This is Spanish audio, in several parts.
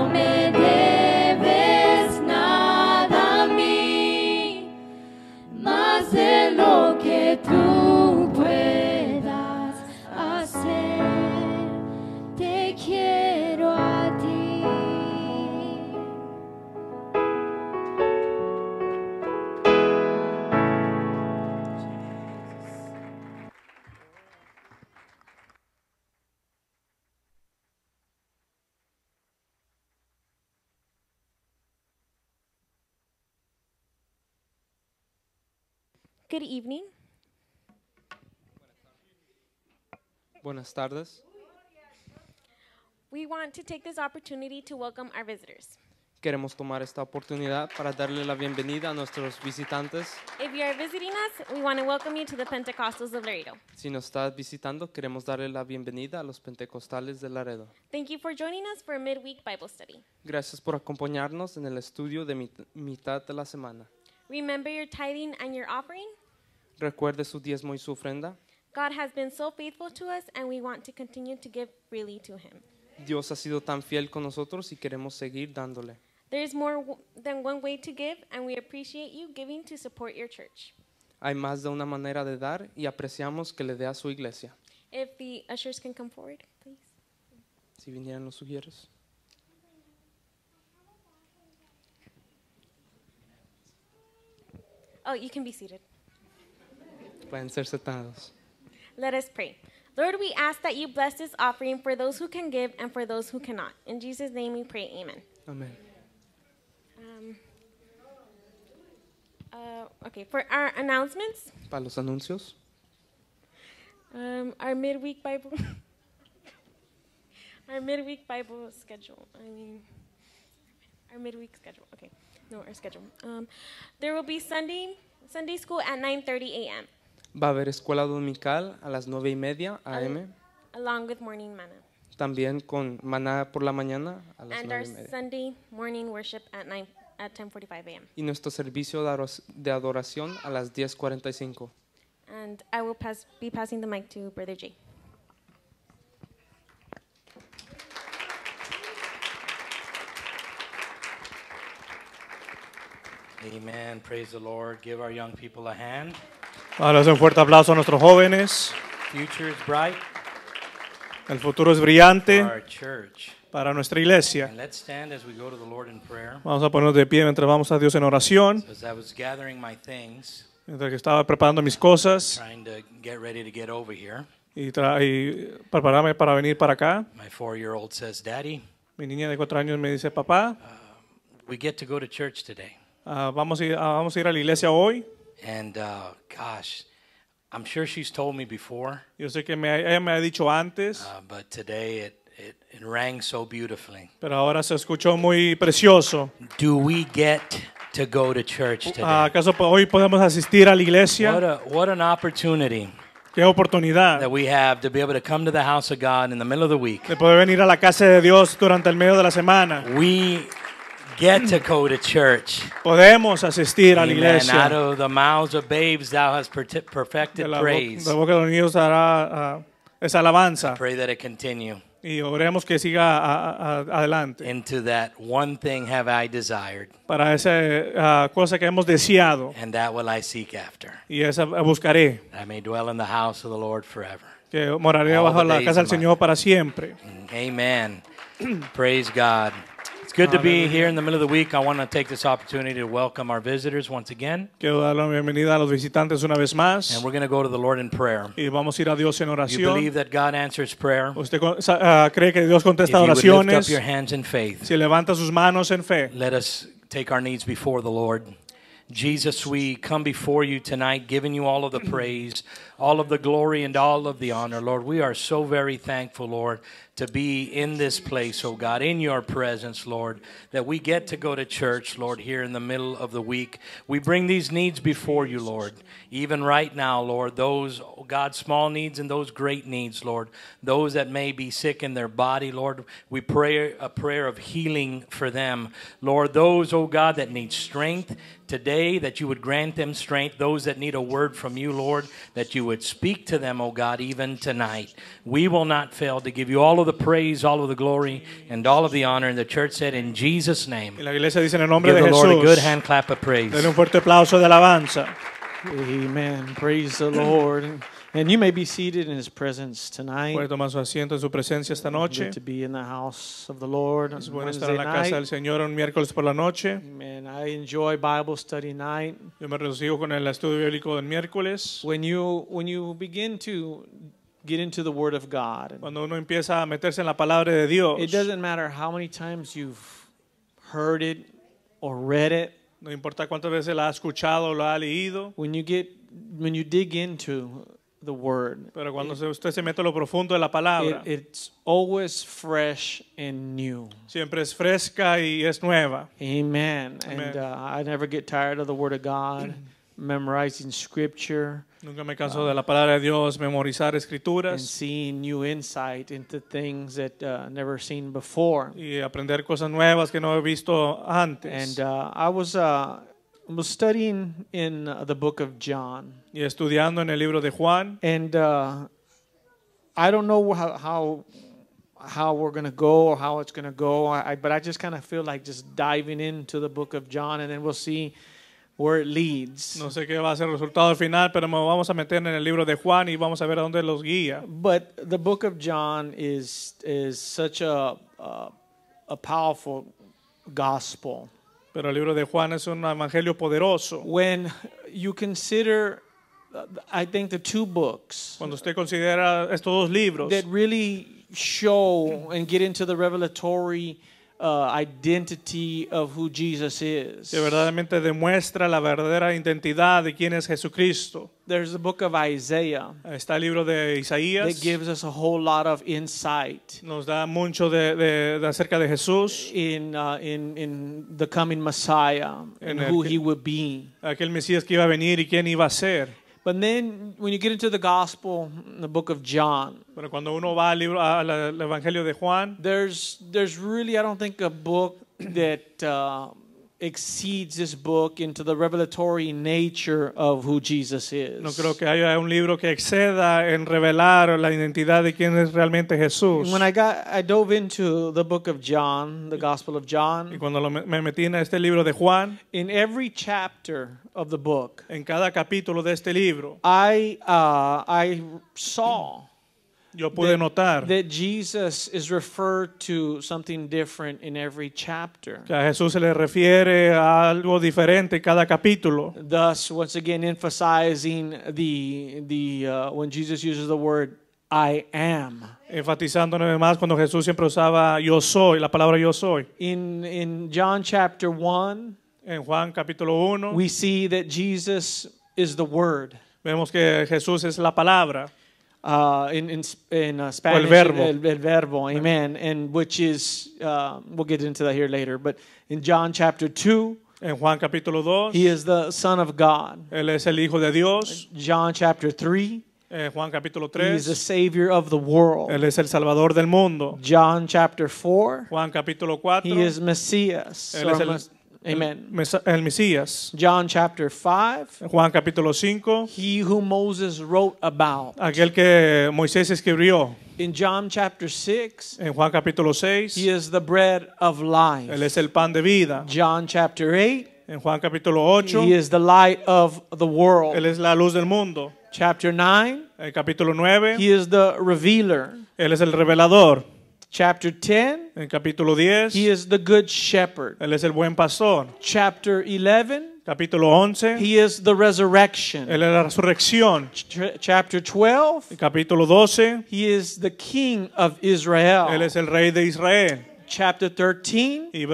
no me debes nada a mí, más de lo que tú puedas hacer. Te quiero a ti. Good evening. Buenas tardes. We want to take this opportunity to welcome our visitors. Queremos tomar esta oportunidad para darle la bienvenida a nuestros visitantes. If you are visiting us, we want to welcome you to the Pentecostals of Laredo. Si nos estás visitando, queremos darle la bienvenida a los pentecostales de Laredo. Thank you for joining us for a midweek Bible study. Gracias por acompañarnos en el estudio de mitad de la semana. Remember your tithing and your offering. Recuerde su diezmo y su ofrenda. God has been so faithful to us, and we want to continue to give freely to Him. Dios ha sido tan fiel con nosotros y queremos seguir dándole. There is more than one way to give, and we appreciate you giving to support your church. Hay más de una manera de dar y apreciamos que le dé a su iglesia. If the ushers can come forward, please. Si vinieran los sugieres. Oh, you can be seated. Pueden ser sentados. Let us pray. Lord, we ask that you bless this offering for those who can give and for those who cannot. In Jesus' name we pray, amen. Amén. Okay, for our announcements, Para los anuncios. our midweek Bible, our midweek Bible schedule. Our midweek schedule. Okay, no, our schedule. There will be Sunday school at 9:30 a.m. Va a haber escuela dominical a las 9:30 a.m. along with morning manna. También con maná por la mañana a las And our 9:30. Sunday morning worship at 10:45 a.m. Y nuestro servicio de adoración a las 10:45. And I will be passing the mic to Brother Jay. Amen. Praise the Lord. Give our young people a hand. Ahora un fuerte aplauso a nuestros jóvenes. Future is bright El futuro es for brillante our church. para nuestra iglesia. And let's stand as we go to the Lord in prayer. Vamos a ponernos de pie mientras vamos a Dios en oración. As I was gathering my things, Mientras que estaba preparando mis cosas trying to get ready to get over here, y prepararme para venir para acá. my 4-year-old says, Daddy, Mi niña de 4 años me dice, papá, we get to go to church today. vamos a ir a la iglesia hoy. And gosh, I'm sure she's told me before, Yo sé que ella me ha dicho antes, but today it rang so beautifully. pero ahora se escuchó muy precioso. Do we get to go to church today? ¿Acaso hoy podemos asistir a la iglesia? What an opportunity Qué oportunidad that we have to be able to come to the house of God in the middle of the week. de poder venir a la casa de Dios durante el medio de la semana. We get to go to church. Podemos asistir a la Amen. Out iglesia. of the mouths of babes thou hast perfected De la praise. boca de los niños hará esa alabanza. Pray that it continue. Y oremos que siga adelante. Into that one thing have I desired, Para esa cosa que hemos deseado. and that will I seek after. Y esa buscaré. That I may dwell in the house of the Lord forever. Que moraré All bajo the la days casa of del my Señor para siempre. Amen. Praise God. It's good to be here in the middle of the week. I want to take this opportunity to welcome our visitors once again. Quiero dar la bienvenida a los visitantes una vez más. And we're going to go to the Lord in prayer. Y vamos a ir a Dios en You oración. believe that God answers prayer? ¿Usted cree que Dios If contesta you would lift up oraciones? your hands in faith, Si levanta sus manos en fe. let us take our needs before the Lord. Jesus, we come before you tonight, giving you all of the praise, all of the glory, and all of the honor. Lord, we are so very thankful, Lord, to be in this place, oh God, in your presence, Lord, that we get to go to church, Lord, here in the middle of the week. We bring these needs before you, Lord, even right now, Lord, those, oh God, small needs and those great needs, Lord, those that may be sick in their body, Lord, we pray a prayer of healing for them. Lord, those, oh God, that need strength today, that you would grant them strength. Those that need a word from you, Lord, that you would speak to them, oh God, even tonight. We will not fail to give you all of of the praise, all of the glory, and all of the honor. And the church said, in Jesus' name, Y la iglesia dice en el nombre give de the Lord a good Jesús. hand clap of praise. Denle un fuerte aplauso de alabanza. Amen. Praise the Lord. And you may be seated in His presence tonight. Puede tomar su asiento en su presencia esta noche. Good to be in the house of the Lord on Es bueno estar Wednesday en la casa del night. Señor un miércoles por la noche. Amen. I enjoy Bible study night. Yo me regocijo con el estudio bíblico del miércoles. When you begin to get into the Word of God, Cuando uno empieza a meterse en la palabra de Dios, it doesn't matter how many times you've heard it or read it. no importa cuántas veces la ha escuchado o la ha leído, When you dig into the Word, pero cuando usted se mete a lo profundo de la palabra, it's always fresh and new. siempre es fresca y es nueva. Amen. Amen. And I never get tired of the Word of God, memorizing Scripture Nunca me canso de la palabra de Dios, memorizar and escrituras seeing new insight into things that never seen before. y aprender cosas nuevas que no he visto antes. And I was studying in the book of John, Y estudiando en el libro de Juan, and I don't know how we're going to go or how it's going to go, but I just kind of feel like just diving into the book of John, and then we'll see where it leads. no sé qué va a ser el resultado final, pero nos vamos a meter en el libro de Juan y vamos a ver a dónde los guía. But the book of John is such a powerful gospel. Pero el libro de Juan es un evangelio poderoso. When you consider, I think, the two books Cuando usted considera estos dos libros that really show and get into the revelatory identity of who Jesus is. que verdaderamente demuestra la verdadera identidad de quién es Jesucristo. There's the book of Isaiah Está el libro de that Isaías, gives us a whole lot of insight nos da mucho de acerca de Jesús, in the coming Messiah and En el who que- he would be. aquel Mesías que iba a venir y quién iba a ser. But then when you get into the gospel, the book of John, Pero cuando uno va al evangelio de Juan, there's really, I don't think, a book that exceeds this book into the revelatory nature of who Jesus is. no creo que haya un libro que exceda en revelar la identidad de quién es realmente Jesús. When I dove into the book of John, the Gospel of Y John, cuando me metí en este libro de Juan, in every chapter of the book, en cada capítulo de este libro, I saw yo pude notar that Jesus is referred to something different in every chapter. que a Jesús se le refiere a algo diferente en cada capítulo. Thus, once again, emphasizing when Jesus uses the word "I am." Enfatizando una vez más cuando Jesús siempre usaba yo soy, la palabra yo soy. In John chapter 1, En Juan capítulo 1 we see that Jesus is the Word. vemos que Jesús es la palabra, In Spanish, verbo. el verbo, amen, and which is, we'll get into that here later, but in John chapter 2, en Juan capítulo 2 he is the Son of God. Él es el Hijo de Dios, John chapter 3, en Juan capítulo he is the 3 Savior of the world. Él es el Salvador del mundo. John chapter 4, Juan capítulo 4 he is Messias. Él es el Amen. el Mesías. John chapter 5, Juan capítulo 5 he who Moses wrote about. aquel que Moisés escribió. In John chapter 6, En Juan capítulo 6 he is the bread of Él life. es el pan de vida. John chapter 8, En Juan capítulo 8 he is the light of the world. Él es la luz del mundo. Chapter 9, En capítulo 9 he is the revealer. Él es el revelador. Chapter 10, En capítulo 10 he is the good shepherd. Él es el buen pastor. Chapter 11, Capítulo 11 he is the resurrection. Él es la resurrección. Chapter 12, Capítulo 12 he is the king of Israel. Él es el rey de Israel. Chapter 13, Y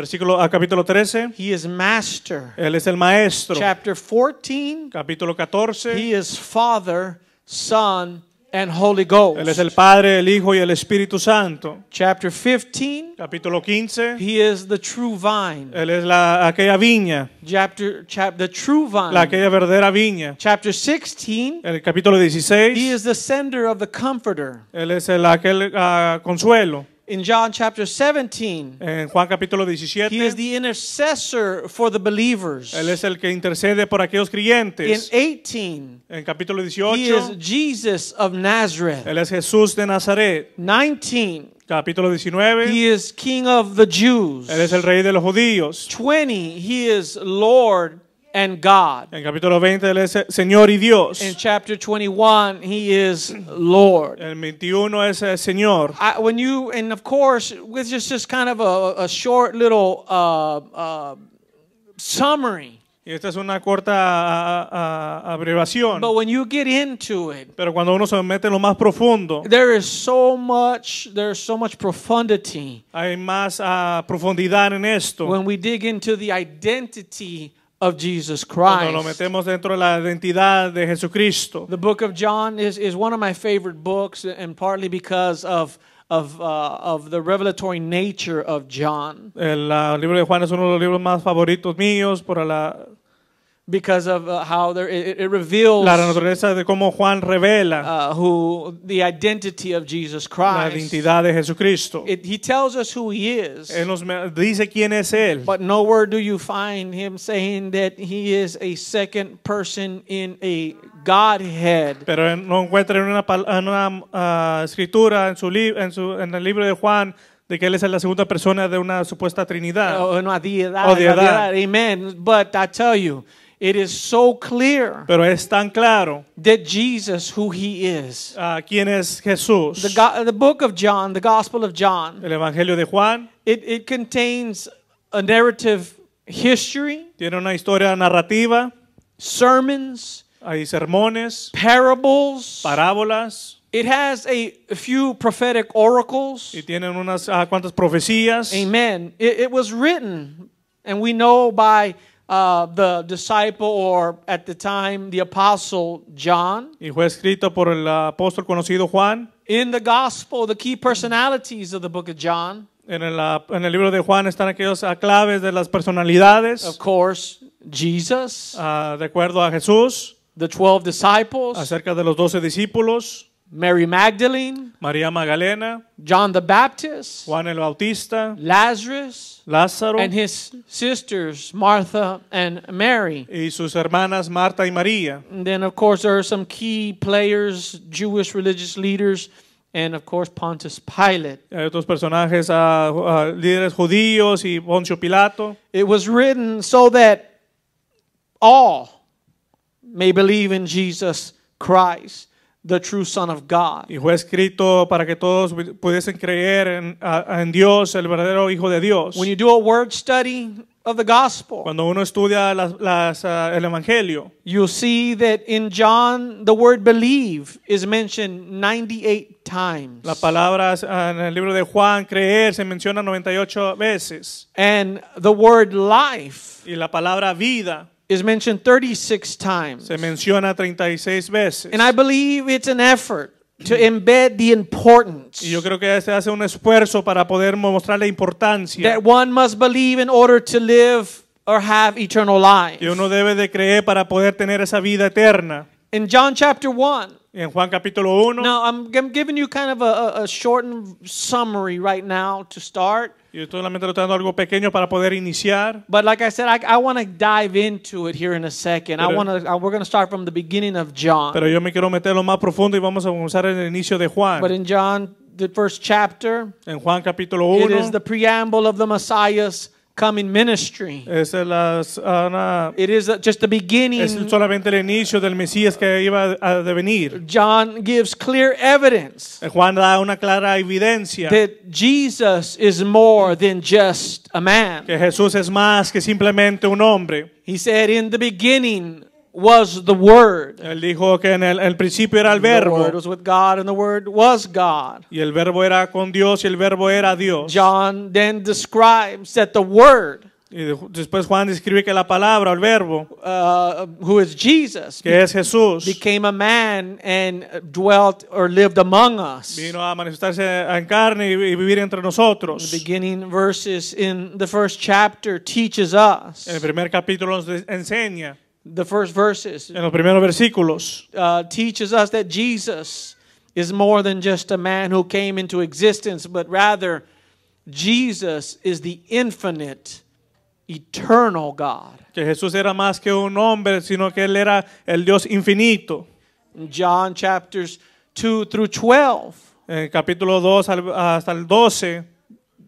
capítulo 13 he is master. Él es el maestro. Chapter 14, Capítulo 14 he is Father, Son, and Holy Ghost. Él es el Padre, el Hijo y el Espíritu Santo. Chapter 15, Capítulo 15 he is the true vine. Él es aquella viña, The true vine. aquella verdadera viña. Chapter 16, El capítulo he 16 is the sender of the comforter. Él es aquel consuelo. In John chapter 17, En Juan capítulo he is 17 the intercessor for the believers. Él es el que intercede por aquellos In creyentes. 18, En capítulo he is 18 Jesus of Nazareth. Él es Jesús de Nazaret. 19, capítulo 19, he is king of the Jews. Él es el rey de los judíos. 20, he is Lord and God. En capítulo 20, Él es Señor y Dios. In chapter 21, he is Lord. El 21 es el Señor. And of course, with just kind of a short little summary. Y esta es una corta abreviación. But when you get into it, Pero cuando uno se mete en lo más profundo, there's so much profundity hay más profundidad en esto. when we dig into the identity of Jesus Cuando lo Christ. metemos dentro de la identidad de Jesucristo. The book of John is one of my favorite books, and partly because of the revelatory nature of John, El libro de Juan es uno de los libros más favoritos míos por because of how it reveals la naturaleza de cómo Juan revela the identity of Jesus la Christ. identidad de Jesucristo. He tells us who he is, Él nos dice quién es Él. but nowhere do you find him saying that he is a second person in a Godhead. Pero no encuentra en una escritura en el libro de Juan de que Él es la segunda persona de una supuesta Trinidad. Una deidad, O deidad. Amen. But I tell you, it is so clear Pero es tan claro that Jesus, who he is. quién es Jesús. The book of John, the Gospel of John, El Evangelio de Juan it contains a narrative history, tiene una historia narrativa, sermons, hay sermones, parables. parábolas It has a few prophetic oracles. y tienen unas cuantas profecías. Amen. It was written, and we know by the disciple, or at the time, the apostle John. Y fue escrito por el apóstol conocido Juan. In the gospel, the key personalities of the book of John, En el libro de Juan están aquellos claves de las personalidades, of course, Jesus, de acuerdo a Jesús, the 12 disciples, acerca de los 12 discípulos, Mary Magdalene, María Magdalena, John the Baptist, Juan el Bautista, Lazarus, Lázaro and his sisters, Martha and Mary. y sus hermanas Marta y María. And then, of course, there are some key players, Jewish religious leaders, and, of course, Pontius Pilate. Hay otros personajes, líderes judíos y Poncio Pilato. It was written so that all may believe in Jesus Christ, the true Son of God. Y fue escrito para que todos pudiesen creer en Dios, el verdadero Hijo de Dios. When you do a word study of the gospel, Cuando uno estudia el Evangelio, you'll see that in John, the word believe is mentioned 98 times. la palabra en el libro de Juan, creer, se menciona 98 veces. And the word life Y la palabra vida is mentioned 36 times. se menciona 36 veces. And I believe it's an effort to embed the importance Y yo creo que se hace un esfuerzo para poder mostrar la importancia that one must believe in order to live or have eternal life. que uno debe de creer para poder tener esa vida eterna. In John chapter 1, En Juan capítulo 1, now I'm giving you kind of a shortened summary right now to start. yo solamente le estoy dando algo pequeño para poder iniciar. But like I said, I want to dive into it here in a second. Pero- We're going to start from the beginning of John. Pero yo me quiero meter lo más profundo y vamos a comenzar en el inicio de Juan. But in John, the first chapter, En Juan capítulo it 1 is the preamble of the Messiah's coming ministry. es It is just the beginning. es solamente el inicio del Mesías que iba a devenir. John gives clear evidence Juan da una clara evidencia that Jesus is more than just a man. que Jesús es más que simplemente un hombre. He said, in the beginning was the Word. Él dijo que en el principio era el The Word verbo was with God, and the Word was God. y el verbo era con Dios y el verbo era Dios. John then describes that the Word, Y después Juan describe que la palabra, el verbo, who is Jesus, que es Jesús, became a man and dwelt or lived among us. vino a manifestarse en carne y vivir entre nosotros. The beginning verses in the first chapter teaches us. En el primer capítulo nos enseña, The first verses en los primeros versículos, teaches us that Jesus is more than just a man who came into existence, but rather Jesus is the infinite, eternal God. que Jesús era más que un hombre, sino que Él era el Dios infinito. In John chapters 2 through 12, En el capítulo 2 hasta el 12,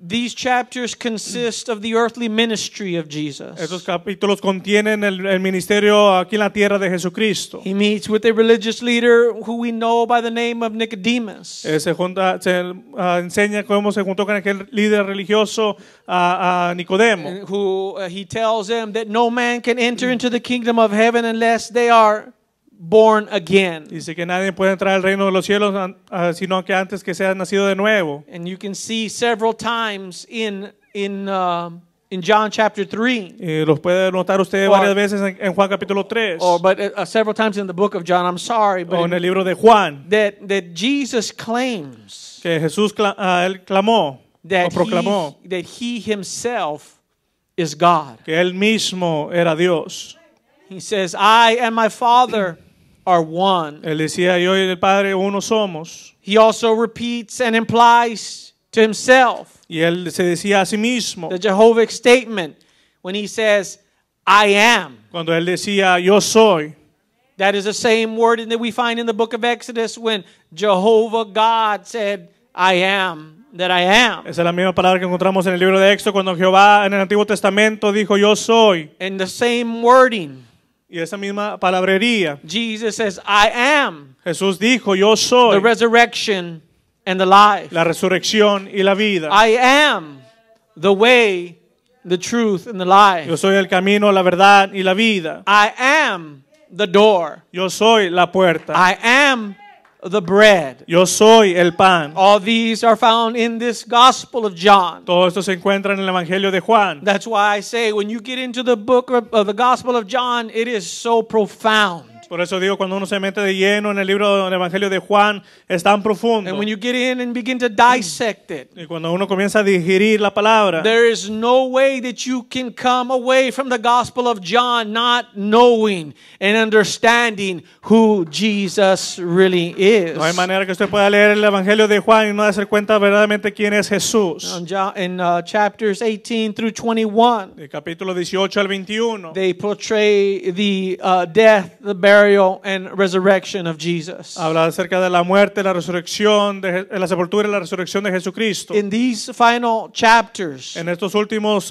these chapters consist of the earthly ministry of estos Jesus. capítulos contienen el ministerio aquí en la tierra de Jesucristo. He meets with a religious leader who we know by the name of Nicodemus. Enseña cómo se juntó con aquel líder religioso a Nicodemo. And who he tells them that no man can enter into the kingdom of heaven unless they are born again. Dice que nadie puede entrar al reino de los cielos sino que antes que sea nacido de nuevo. And you can see several times in John chapter 3, Y los puede notar usted Or- varias veces en Juan capítulo 3 but several times in the book of John, I'm sorry, o en but el libro de Juan, that Jesus claims que Jesús él clamó o that proclamó he himself is God. que él mismo era Dios. He says, I and my Father are one. Él decía, yo y el Padre uno somos. He also repeats and implies to himself Y él se decía a sí mismo, the Jehovah statement when he says, I am. cuando él decía, yo soy. That is the same wording that we find in the book of Exodus when Jehovah God said, I am that I am. Esa es la misma palabra que encontramos en el libro de Éxodo cuando Jehová en el Antiguo Testamento dijo, yo soy. And the same wording, Y esa misma palabrería, Jesus says, I am Jesús dijo, yo the soy resurrection and the life. la resurrección y la vida. I am the way, the truth, and the life. Yo soy el camino, la verdad y la vida. I am the door. Yo soy la puerta. I am the bread. Yo soy el pan. All these are found in this Gospel of John. Todo esto se encuentra en el Evangelio de Juan. That's why I say when you get into the book of the Gospel of John, it is so profound. Por eso digo, cuando uno se mete de lleno en el libro del Evangelio de Juan, es tan profundo. And when you get in and begin to dissect it, Y cuando uno comienza a digerir la palabra, there is no way that you can come away from the Gospel of John not knowing and understanding who Jesus really is. no hay manera que usted pueda leer el Evangelio de Juan y no darse cuenta verdaderamente quién es Jesús. In chapters 18 through 21, Del capítulo 18 al 21, they portray the death, the burial, and resurrection of Jesus. habla acerca de la muerte, la resurrección, de la sepultura y la resurrección de Jesucristo. In these final chapters, En estos últimos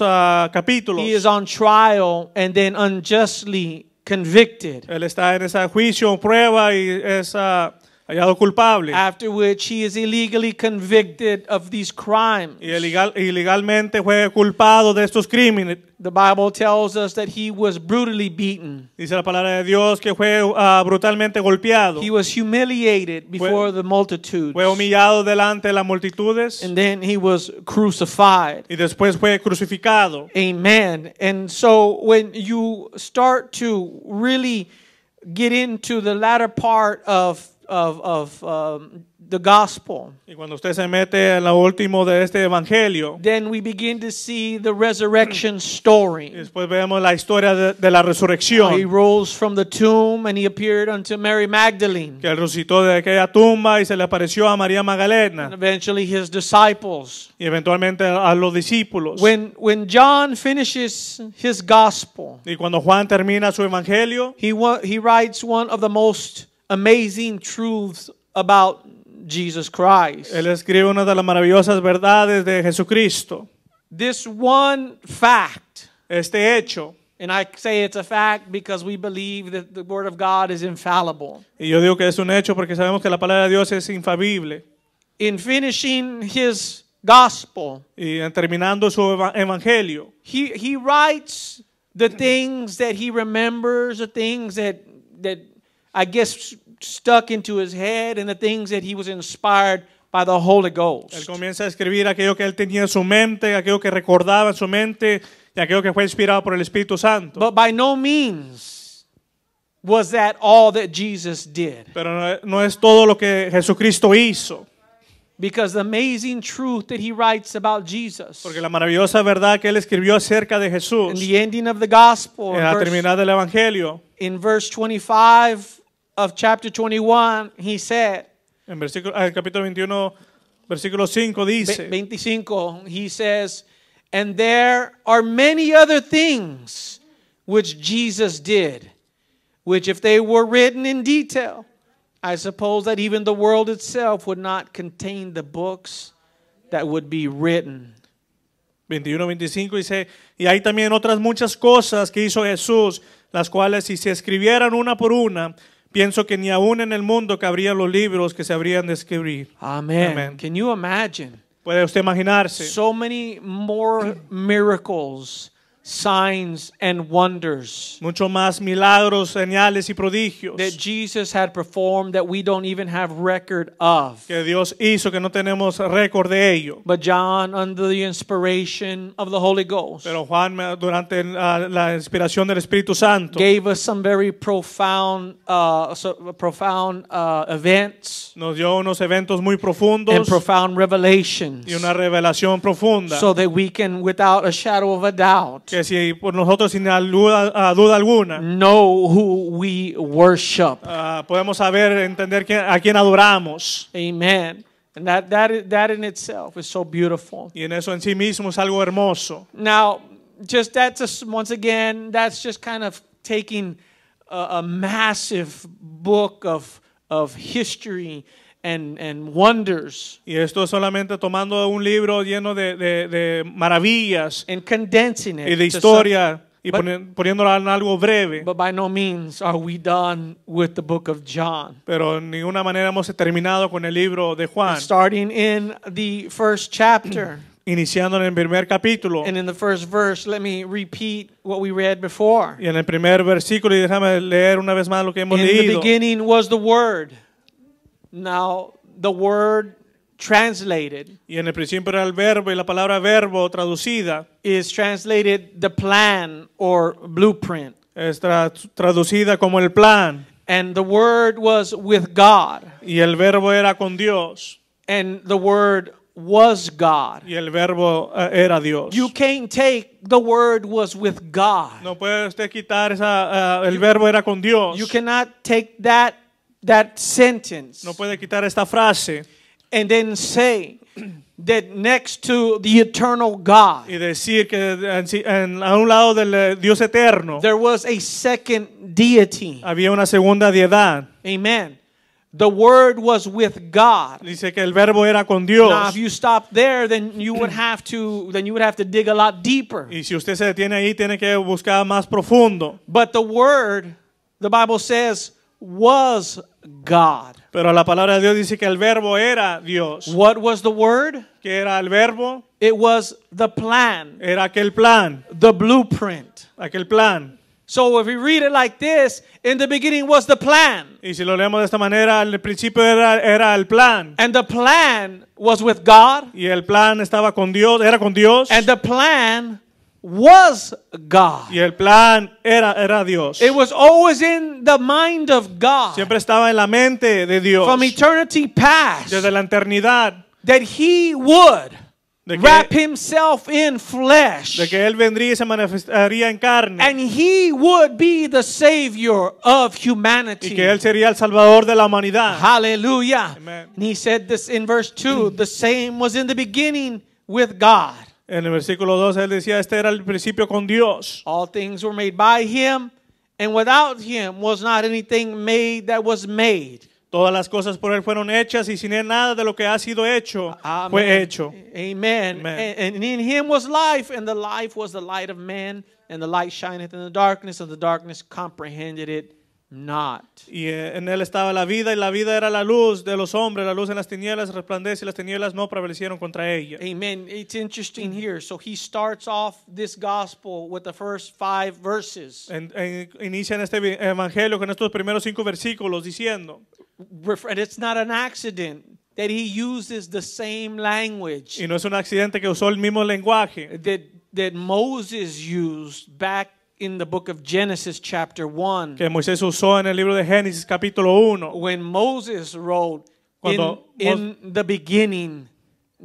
capítulos, he is on trial and then unjustly convicted, él está en ese juicio, prueba y es hallado culpable. after which he is illegally convicted of these crimes. Y ilegalmente fue culpado de estos crímenes. The Bible tells us that he was brutally beaten. Dice la palabra de Dios que fue brutalmente golpeado. He was humiliated before the multitudes. Fue humillado delante de las multitudes And then he was crucified. y después fue crucificado. Amen. And so when you start to really get into the latter part of the gospel, Y cuando usted se mete en lo último de este evangelio, then we begin to see the resurrection story. después vemos la historia de la He resurrección, rose from the tomb and he appeared unto Mary Magdalene que él resucitó de aquella tumba y se le apareció a María and Magdalena eventually his disciples. y eventualmente a los discípulos. When John finishes his gospel, Y cuando Juan termina su evangelio, he writes one of the most amazing truths about Jesus Christ. él escribe una de las maravillosas verdades de Jesucristo. This one fact, Este hecho, and I say it's a fact because we believe that the Word of God is infallible. y yo digo que es un hecho porque sabemos que la palabra de Dios es infalible. In finishing his gospel, Y terminando su evangelio, he writes the things that he remembers, the things that I guess stuck into his head, and the things that he was inspired by the Holy él Ghost. comienza a escribir aquello que él tenía en su mente, aquello que recordaba en su mente y aquello que fue inspirado por el Espíritu Santo. But by no means was that all that Jesus did. Pero no es todo lo que Jesucristo hizo, Because the amazing truth that he writes about Jesus porque la maravillosa verdad que él escribió acerca de in Jesús the ending of the gospel, en la terminal del evangelio, in verse 25 of chapter 21, he said, en el capítulo 21, versículo 5 dice, 25, he says, and there are many other things which Jesus did, which if they were written in detail, I suppose that even the world itself would not contain the books that would be written. 21-25 dice, y hay también otras muchas cosas que hizo Jesús, las cuales si se escribieran una por una, pienso que ni aún en el mundo cabrían los libros que se habrían de escribir. Amen. Amen. Can you imagine? ¿Puede usted imaginarse? So many more miracles, signs, and wonders Mucho más milagros, señales y prodigios that Jesus had performed that we don't even have record of. que Dios hizo que no tenemos récord de ello. But John, under the inspiration of the Holy Ghost, Pero Juan, durante la inspiración del Espíritu Santo, gave us some very profound events nos dio unos eventos muy profundos and profound revelations, y una revelación profunda, so that we can, without a shadow of a doubt, que si por nosotros sin duda alguna know who we worship. podemos saber, entender a quién adoramos. Amen. And that in itself is so beautiful. Y en eso en sí mismo es algo hermoso. Now, once again, that's just kind of taking a massive book of history and wonders Y esto es solamente tomando un libro lleno de maravillas and condensing it y de to historia y but- poniéndolo en algo breve. but by no means are we done with the book of John. Pero en ninguna manera hemos terminado con el libro de Juan. Starting in the first chapter Iniciando en el primer capítulo and in the first verse, let me repeat what we read before. y en el primer versículo, y déjame leer una vez más lo que hemos In the leído. beginning was the Word. Now, the Word translated Y en el principio era el verbo, y la palabra verbo traducida is translated the plan or blueprint. es traducida como el plan. And the Word was with God. Y el verbo era con Dios. And the Word was God. Y el verbo era Dios. You can't take the Word was with God. No puede usted quitar el verbo era con Dios. You cannot take that sentence No puede quitar esta frase and then say that next to the eternal God, y decir que a un lado del Dios eterno there was a second deity. había una segunda deidad. Amen. The Word was with God. Dice que el verbo era con Now, Dios. if you stop there, then you would have to dig a lot deeper. Y si usted se detiene ahí, tiene que buscar más profundo. But the Word, the Bible says, was God. Pero la palabra de Dios dice que el verbo era Dios. What was the Word? ¿Qué era el verbo? It was the plan, Era aquel plan. the blueprint. Aquel plan. So if we read it like this, in the beginning was the plan. Y si lo leemos de esta manera, al principio era el plan. And the plan was with God. Y el plan estaba con Dios, era con Dios. And the plan was God. Y el plan era Dios. It was always in the mind of God. Siempre estaba en la mente de Dios. From eternity past, Desde la eternidad. that He would De wrap que, Himself in flesh. de que Él vendría y se manifestaría en carne. And He would be the Savior of humanity. Y que Él sería el Salvador de la humanidad. Hallelujah. Amen. And He said this in verse 2, the same was in the beginning with God. En el versículo 2 Él decía, este era el principio con Dios. All things were made by Him, and without Him was not anything made that was made. Todas las cosas por Él fueron hechas y sin Él nada de lo que ha sido hecho fue hecho. Amen. Amen. And in Him was life, and the life was the light of men, and the light shineth in the darkness, and the darkness comprehended it not. Y en Él estaba la vida y la vida era la luz de los hombres. La luz en las tinieblas resplandece y las tinieblas no prevalecieron contra ella. Amen. It's interesting here. So he starts off this gospel with the first 5 verses. Inicia en este evangelio con estos primeros 5 versículos diciendo, And it's not an accident that he uses the same language y no es un accidente que usó el mismo lenguaje that Moses used back in the book of Genesis chapter 1. que Moisés usó en el libro de Génesis capítulo 1. When Moses wrote, Cuando in the beginning,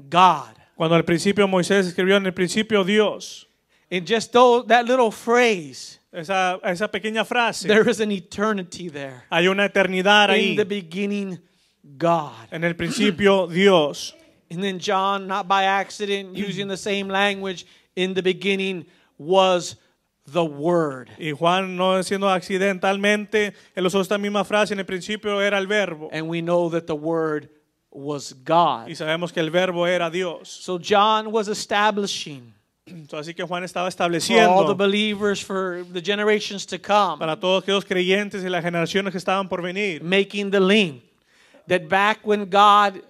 God. Cuando al principio Moisés escribió en el principio Dios. And just that little phrase, Esa pequeña frase. there is an eternity there. Hay una eternidad ahí. In the beginning, God. En el principio Dios. And then John, not by accident, using the same language, in the beginning was the Word. Y Juan, no siendo accidentalmente, él usó esta misma frase, en el principio era el verbo. And we know that the Word was God. Y sabemos que el verbo era Dios. So John was establishing Así que Juan estaba for all the estableciendo believers, for the generations to come, para todos aquellos creyentes y las generaciones que estaban por venir, making the link that back when God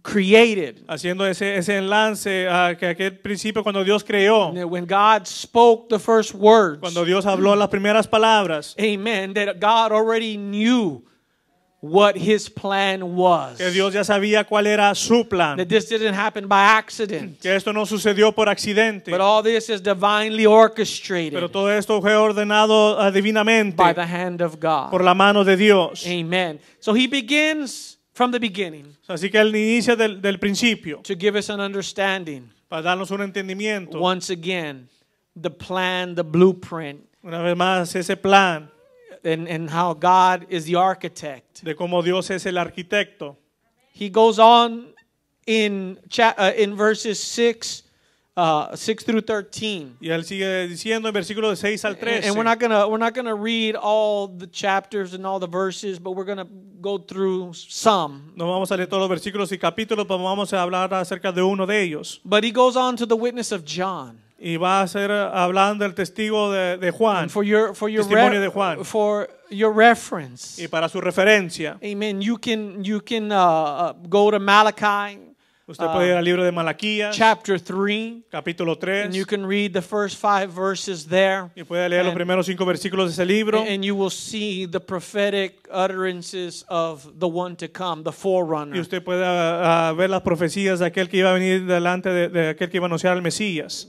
created, haciendo ese enlace a que aquel principio cuando Dios creó, when God spoke the first words, cuando Dios habló las primeras palabras, amen, that God already knew what His plan was. que Dios ya sabía cuál era su plan, That this didn't happen by accident, que esto no sucedió por accidente, but all this is divinely orchestrated pero todo esto fue ordenado divinamente by the hand of God. por la mano de Dios. Amen. So He begins from the beginning Así que él inicia del principio to give us an understanding. para darnos un entendimiento, Once again, the plan, the blueprint, una vez más ese plan and how God is the architect. de cómo Dios es el arquitecto. He goes on in verses 6 through 13. Y él sigue diciendo en versículos de 6 al 13. And we're not gonna read all the chapters and all the verses, but we're gonna go through some. No vamos a leer todos los versículos y capítulos, pero vamos a hablar acerca de uno de ellos. But he goes on to the witness of John. Y va a ser hablando del testigo de Juan. And for your Testimonio de Juan. for your reference. Y para su referencia, Amen. You can go to Malachi usted puede ir al libro de Malaquías, chapter 3, capítulo 3, and you can read the first 5 verses there. y puede leer los and- primeros 5 versículos de ese libro. And you will see the prophetic utterances of the one to come, the Y forerunner. usted puede ver las profecías de aquel que iba a venir delante de aquel que iba a anunciar al Mesías.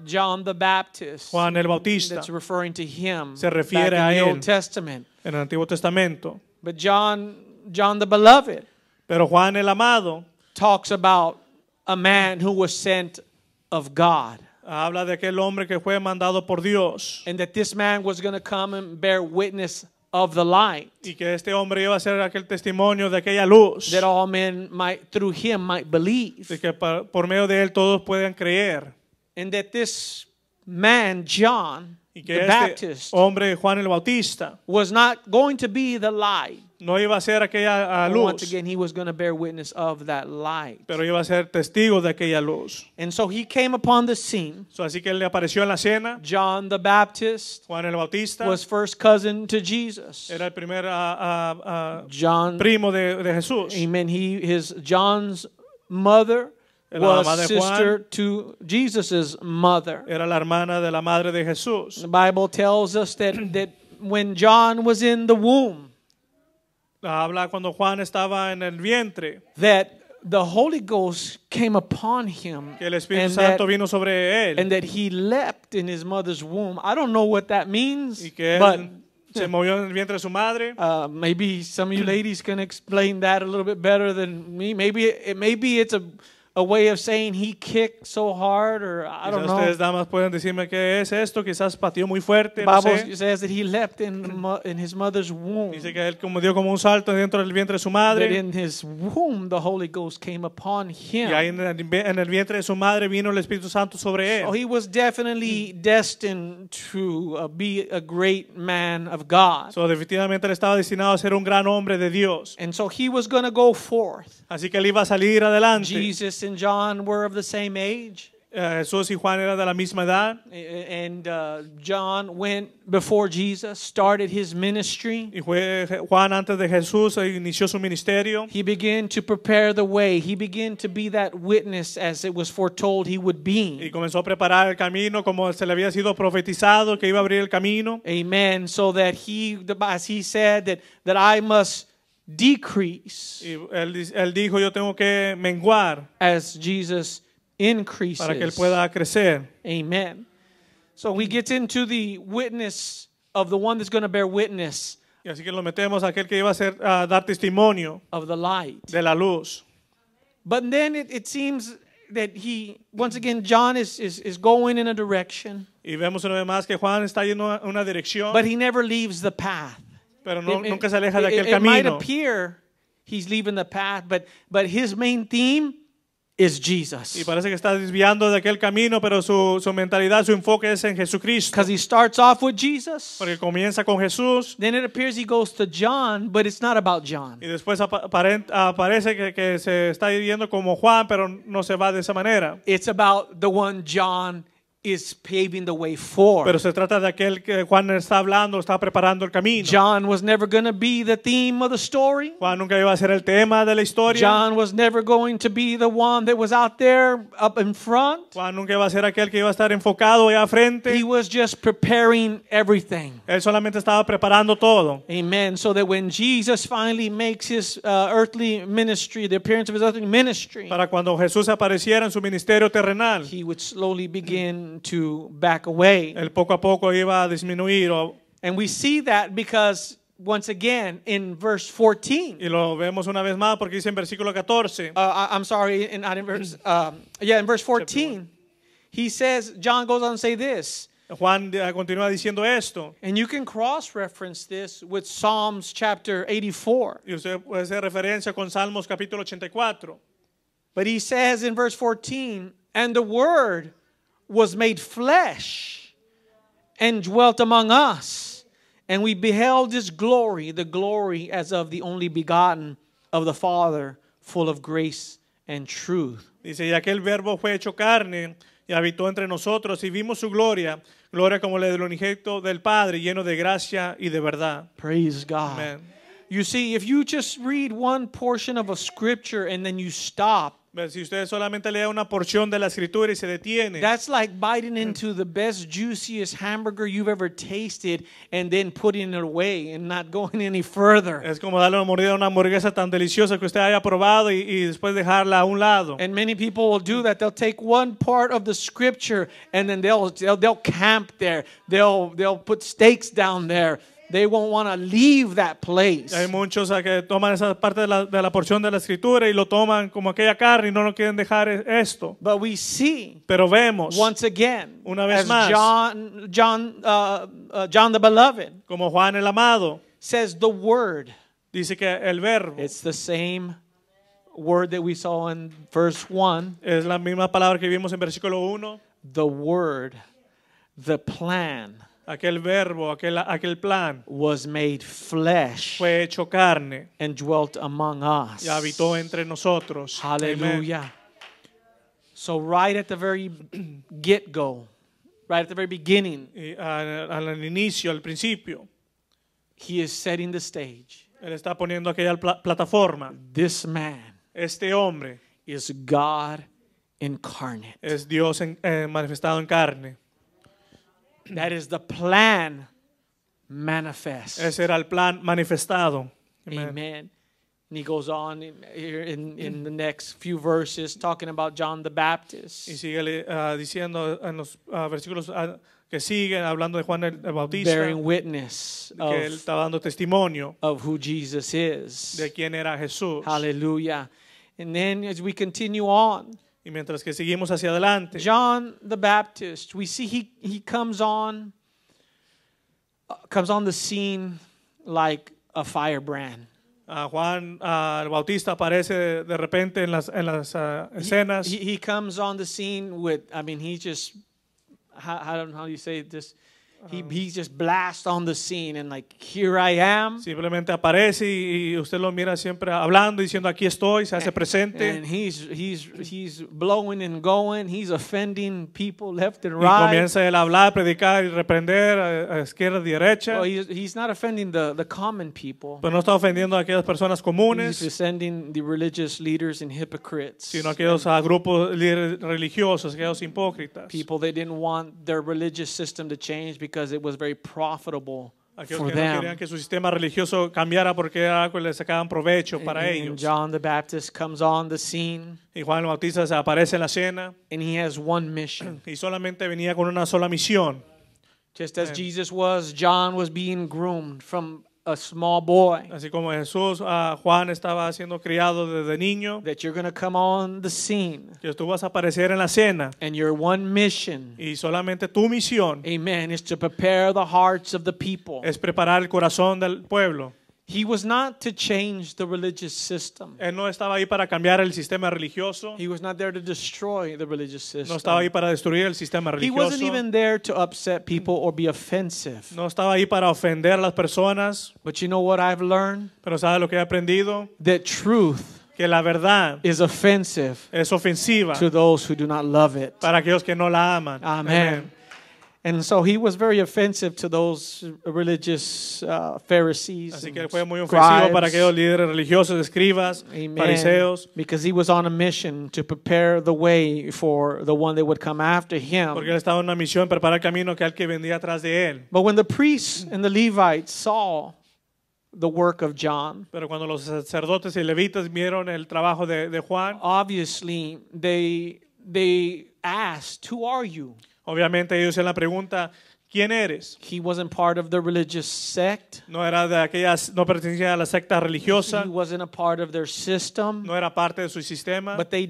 John the Baptist. Juan el Bautista, That's referring to him Se refiere back a in the él. Old Testament. en el Antiguo Testamento. But John the Beloved Pero Juan el Amado talks about a man who was sent of God. habla de aquel hombre que fue mandado por Dios And that this man was going to come and bear witness of the light. y que este hombre iba a ser aquel testimonio de aquella luz, That all men through him might believe. de que por medio de él todos puedan creer, And that this man, John y que the este Baptist, hombre Juan el Bautista was not going to be the light. no iba a ser aquella But once luz, again, he was going to bear witness of that light. pero iba a ser testigo de aquella luz. And so he came upon the scene. Así que él le apareció en la cena. John the Baptist Juan el Bautista was first cousin to Jesus. era el primer John, primo de Jesús. amen. John's mother La mamá was de Juan sister to Jesus's mother. era la hermana de la madre de Jesús. The Bible tells us that when John was in the womb, Habla cuando Juan estaba en el vientre, that the Holy Ghost came upon him, que el Espíritu and Santo that, vino sobre él and that he leapt in his mother's womb. I don't know what that means, y que but él se movió en el vientre de su madre. maybe some of you ladies can explain that a little bit better than me. Maybe it's a way of saying he kicked so hard, or I don't Quizás know. ustedes damas pueden decirme qué es esto, quizás pateó muy fuerte, The no Bible sé. says that he leapt in his mother's womb. Dice que él dio como un salto dentro del vientre de su That madre in his womb the Holy Ghost came upon him. y ahí en el vientre de su madre vino el Espíritu Santo sobre So él. he was definitely destined to be a great man of God. So, definitivamente él estaba destinado a ser un gran hombre de Dios. And so he was going to go forth. Así que él iba a salir adelante. Jesus and John were of the same age. Jesús y Juan eran de la misma edad. And John went before Jesus, started his ministry. Y Juan antes de Jesús inició su ministerio. He began to prepare the way. He began to be that witness as it was foretold he would Y be. comenzó a preparar el camino como se le había sido profetizado que iba a abrir el camino. Amen. So that as he said, that I must decrease Y él dijo, yo tengo que menguar as Jesus increases. para que él pueda crecer. Amen. So we get into the witness of the one that's going to bear witness Y así que lo metemos a aquel que iba a dar testimonio of the light. de la luz. But then it seems that once again, John is going in a direction, Y vemos una vez más que Juan está yendo en una dirección, but he never leaves the path. pero It- nunca se aleja de aquel it might camino. appear he's leaving the path, but his main theme is Y Jesus. parece que está desviando de aquel camino, pero su mentalidad, su enfoque es en Jesucristo. Because he starts off with Jesus, Porque comienza con Jesús then it appears he goes to John, but it's not about John. y después aparece que se está yendo como Juan, pero no se va de esa manera. It's about the one John is paving the way for. Pero se trata de aquel que Juan está hablando, está preparando el camino. John was never going to be the theme of the story. Juan nunca iba a ser el tema de la historia. John was never going to be the one that was out there up in front. Juan nunca iba a ser aquel que iba a estar enfocado allá frente. He was just preparing everything. Él solamente estaba preparando todo. Amen. So that when Jesus finally makes his earthly ministry, the appearance of his earthly ministry, Para cuando Jesús apareciera en su ministerio terrenal, he would slowly begin to back away. él poco a poco iba a disminuir. And we see that because, once again, in verse 14, Y lo vemos una vez más porque dice en versículo 14. I'm sorry, not in verse, in verse 14, he says, John goes on to say this, Juan continúa diciendo esto. and you can cross-reference this with Psalms chapter 84. Y usted puede hacer referencia con Salmos capítulo 84. But he says in verse 14, and the Word was made flesh and dwelt among us, and we beheld his glory, the glory as of the only begotten of the Father, full of grace and truth. Dice, y aquel verbo fue hecho carne y habitó entre nosotros y vimos su gloria, gloria como la del unigénito del Padre, lleno de gracia y de verdad. Praise God. Amen. You see, if you just read one portion of a scripture and then you stop, Si usted solamente lee una porción de la escritura y se detiene, that's like biting into the best, juiciest hamburger you've ever tasted and then putting it away and not going any further. es como darle una mordida a una hamburguesa tan deliciosa que usted haya probado y después dejarla a un lado. And many people will do that. They'll take one part of the scripture and then they'll camp there. They'll put stakes down there. They won't want to leave that place. Hay muchos que toman esa parte de la porción de la escritura y lo toman como aquella carne y no lo quieren dejar esto. But we see Pero vemos, once again, Una vez as más. John the Beloved como Juan el amado, says the word. dice que el verbo It's the same word that we saw in verse 1. es la misma palabra que vimos en versículo 1. The word, the plan Aquel verbo, aquel plan was made flesh fue hecho carne and dwelt among us. y habitó entre nosotros. Amen. Hallelujah. So right at the very get-go, right at the very beginning, Y al inicio, al principio, he is setting the stage. él está poniendo aquella plataforma. This man Este hombre is God incarnate. es Dios manifestado en carne. That is the plan manifest. Ese era el plan manifestado. Amen. Amen. And he goes on here in the next few verses talking about John the Baptist. Y sigue diciendo en los versículos que siguen hablando de Juan el Bautista, Bearing witness que él está dando testimonio of who Jesus is. de quién era Jesús. Hallelujah. And then as we continue on, Y mientras que seguimos hacia adelante, John the Baptist, we see he comes on the scene like a firebrand. Juan el Bautista aparece de repente en las escenas. He comes on the scene with, I mean, he just, how do you say this? He just blasts on the scene and like, here I am. Simplemente aparece y usted lo mira siempre hablando, diciendo aquí estoy, se hace presente. And he's blowing and going. He's offending people left and Y right. comienza él a hablar, predicar y reprender a izquierda y derecha. Well, he's not offending the common people. Pero no está ofendiendo a aquellas personas He's comunes, offending the religious leaders and hypocrites. sino a aquellos grupos religiosos, aquellos hipócritas. People that didn't want their religious system to change because it was very profitable Aquellos for que no querían them. que su sistema religioso cambiara porque era algo que le sacaban provecho para And ellos. John the Baptist comes on the scene Y Juan el Bautista se aparece en la cena and he has one mission. y solamente venía con una sola misión. Just as Jesus was, John was being groomed from a small boy. Así como Jesús, Juan estaba siendo criado desde niño, That you're going to come on the scene que tú vas a aparecer en la cena and your one mission, y solamente tu misión amen, is to prepare the hearts of the people. es preparar el corazón del pueblo. He was not to change the religious system. Él no estaba ahí para cambiar el sistema religioso. He was not there to destroy the religious No system. estaba ahí para destruir el sistema He wasn't religioso. even there to upset people or be offensive. No estaba ahí para ofender a las personas. But you know what I've learned? Pero ¿sabe lo que he aprendido? That truth Que la verdad is offensive es ofensiva to those who do not love it. para aquellos que no la aman. Amen. And so he was very offensive to those religious Pharisees Así and que fue muy ofensivo para scribes. aquellos líderes religiosos, escribas, Amen. fariseos, Because he was on a mission to prepare the way for the one that would come after porque him. él estaba en una misión, preparar el camino que al que vendría atrás de él. But when the priests and the Levites saw the work of John, Pero cuando los sacerdotes y levitas vieron el trabajo de Juan, obviously they asked, "Who are you?" obviamente ellos hacían la pregunta, ¿quién eres? He wasn't part of the religious sect. No era de aquellas, no pertenecía a la secta religiosa, He wasn't a part of their system. no era parte de su sistema, But they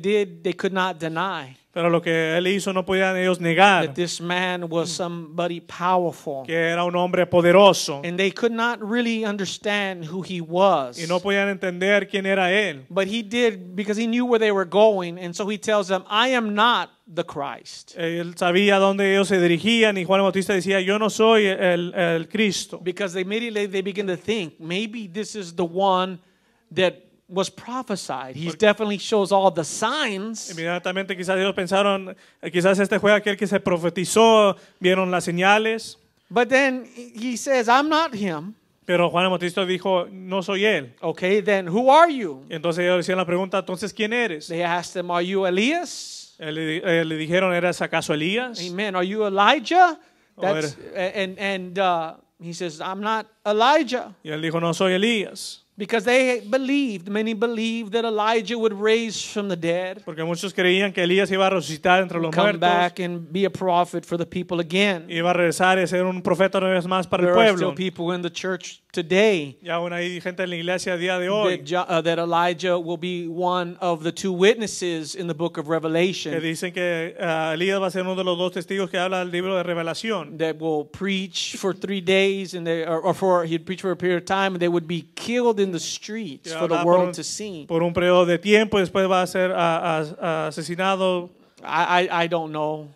could not deny pero lo que él hizo no podían ellos negar that this man was somebody powerful. que era un hombre poderoso And they could not really understand who he was. y no podían entender quién era él. But he did because he knew where they were going. And so he tells them, I am not the Christ. Él sabía dónde ellos se dirigían y Juan el Bautista decía, yo no soy el Cristo. Because immediately they begin to think, maybe this is the one that was prophesied. He definitely shows all the signs. Inmediatamente quizás ellos pensaron, quizás este fue aquel que se profetizó, vieron las señales, But then he says, I'm not him. pero Juan el Bautista dijo, no soy él. Okay, then who are you? Entonces ellos decían la pregunta, entonces, ¿quién eres? They asked him, are you Elias? Le dijeron, ¿eres acaso Elías? Amen. Are you Elijah? Oh, That's and he says, I'm not Elijah. Y él dijo, no soy Elías. Because many believed that Elijah would raise from the dead, Porque muchos creían que Elías iba a resucitar entre los come muertos, back and be a prophet for the people again. iba a regresar y ser un profeta una vez más para el There are still pueblo. people in the church today Y aún hay gente en la iglesia a día de hoy that Elijah will be one of the two witnesses in the book of que Revelation dicen que Elías va a ser uno de los dos testigos que habla del libro de Revelación. that will preach for 3 days and he'd preach for a period of time and they would be killed in the streets Que for the habla world to see. por un periodo de tiempo y después va a ser asesinado. I don't know.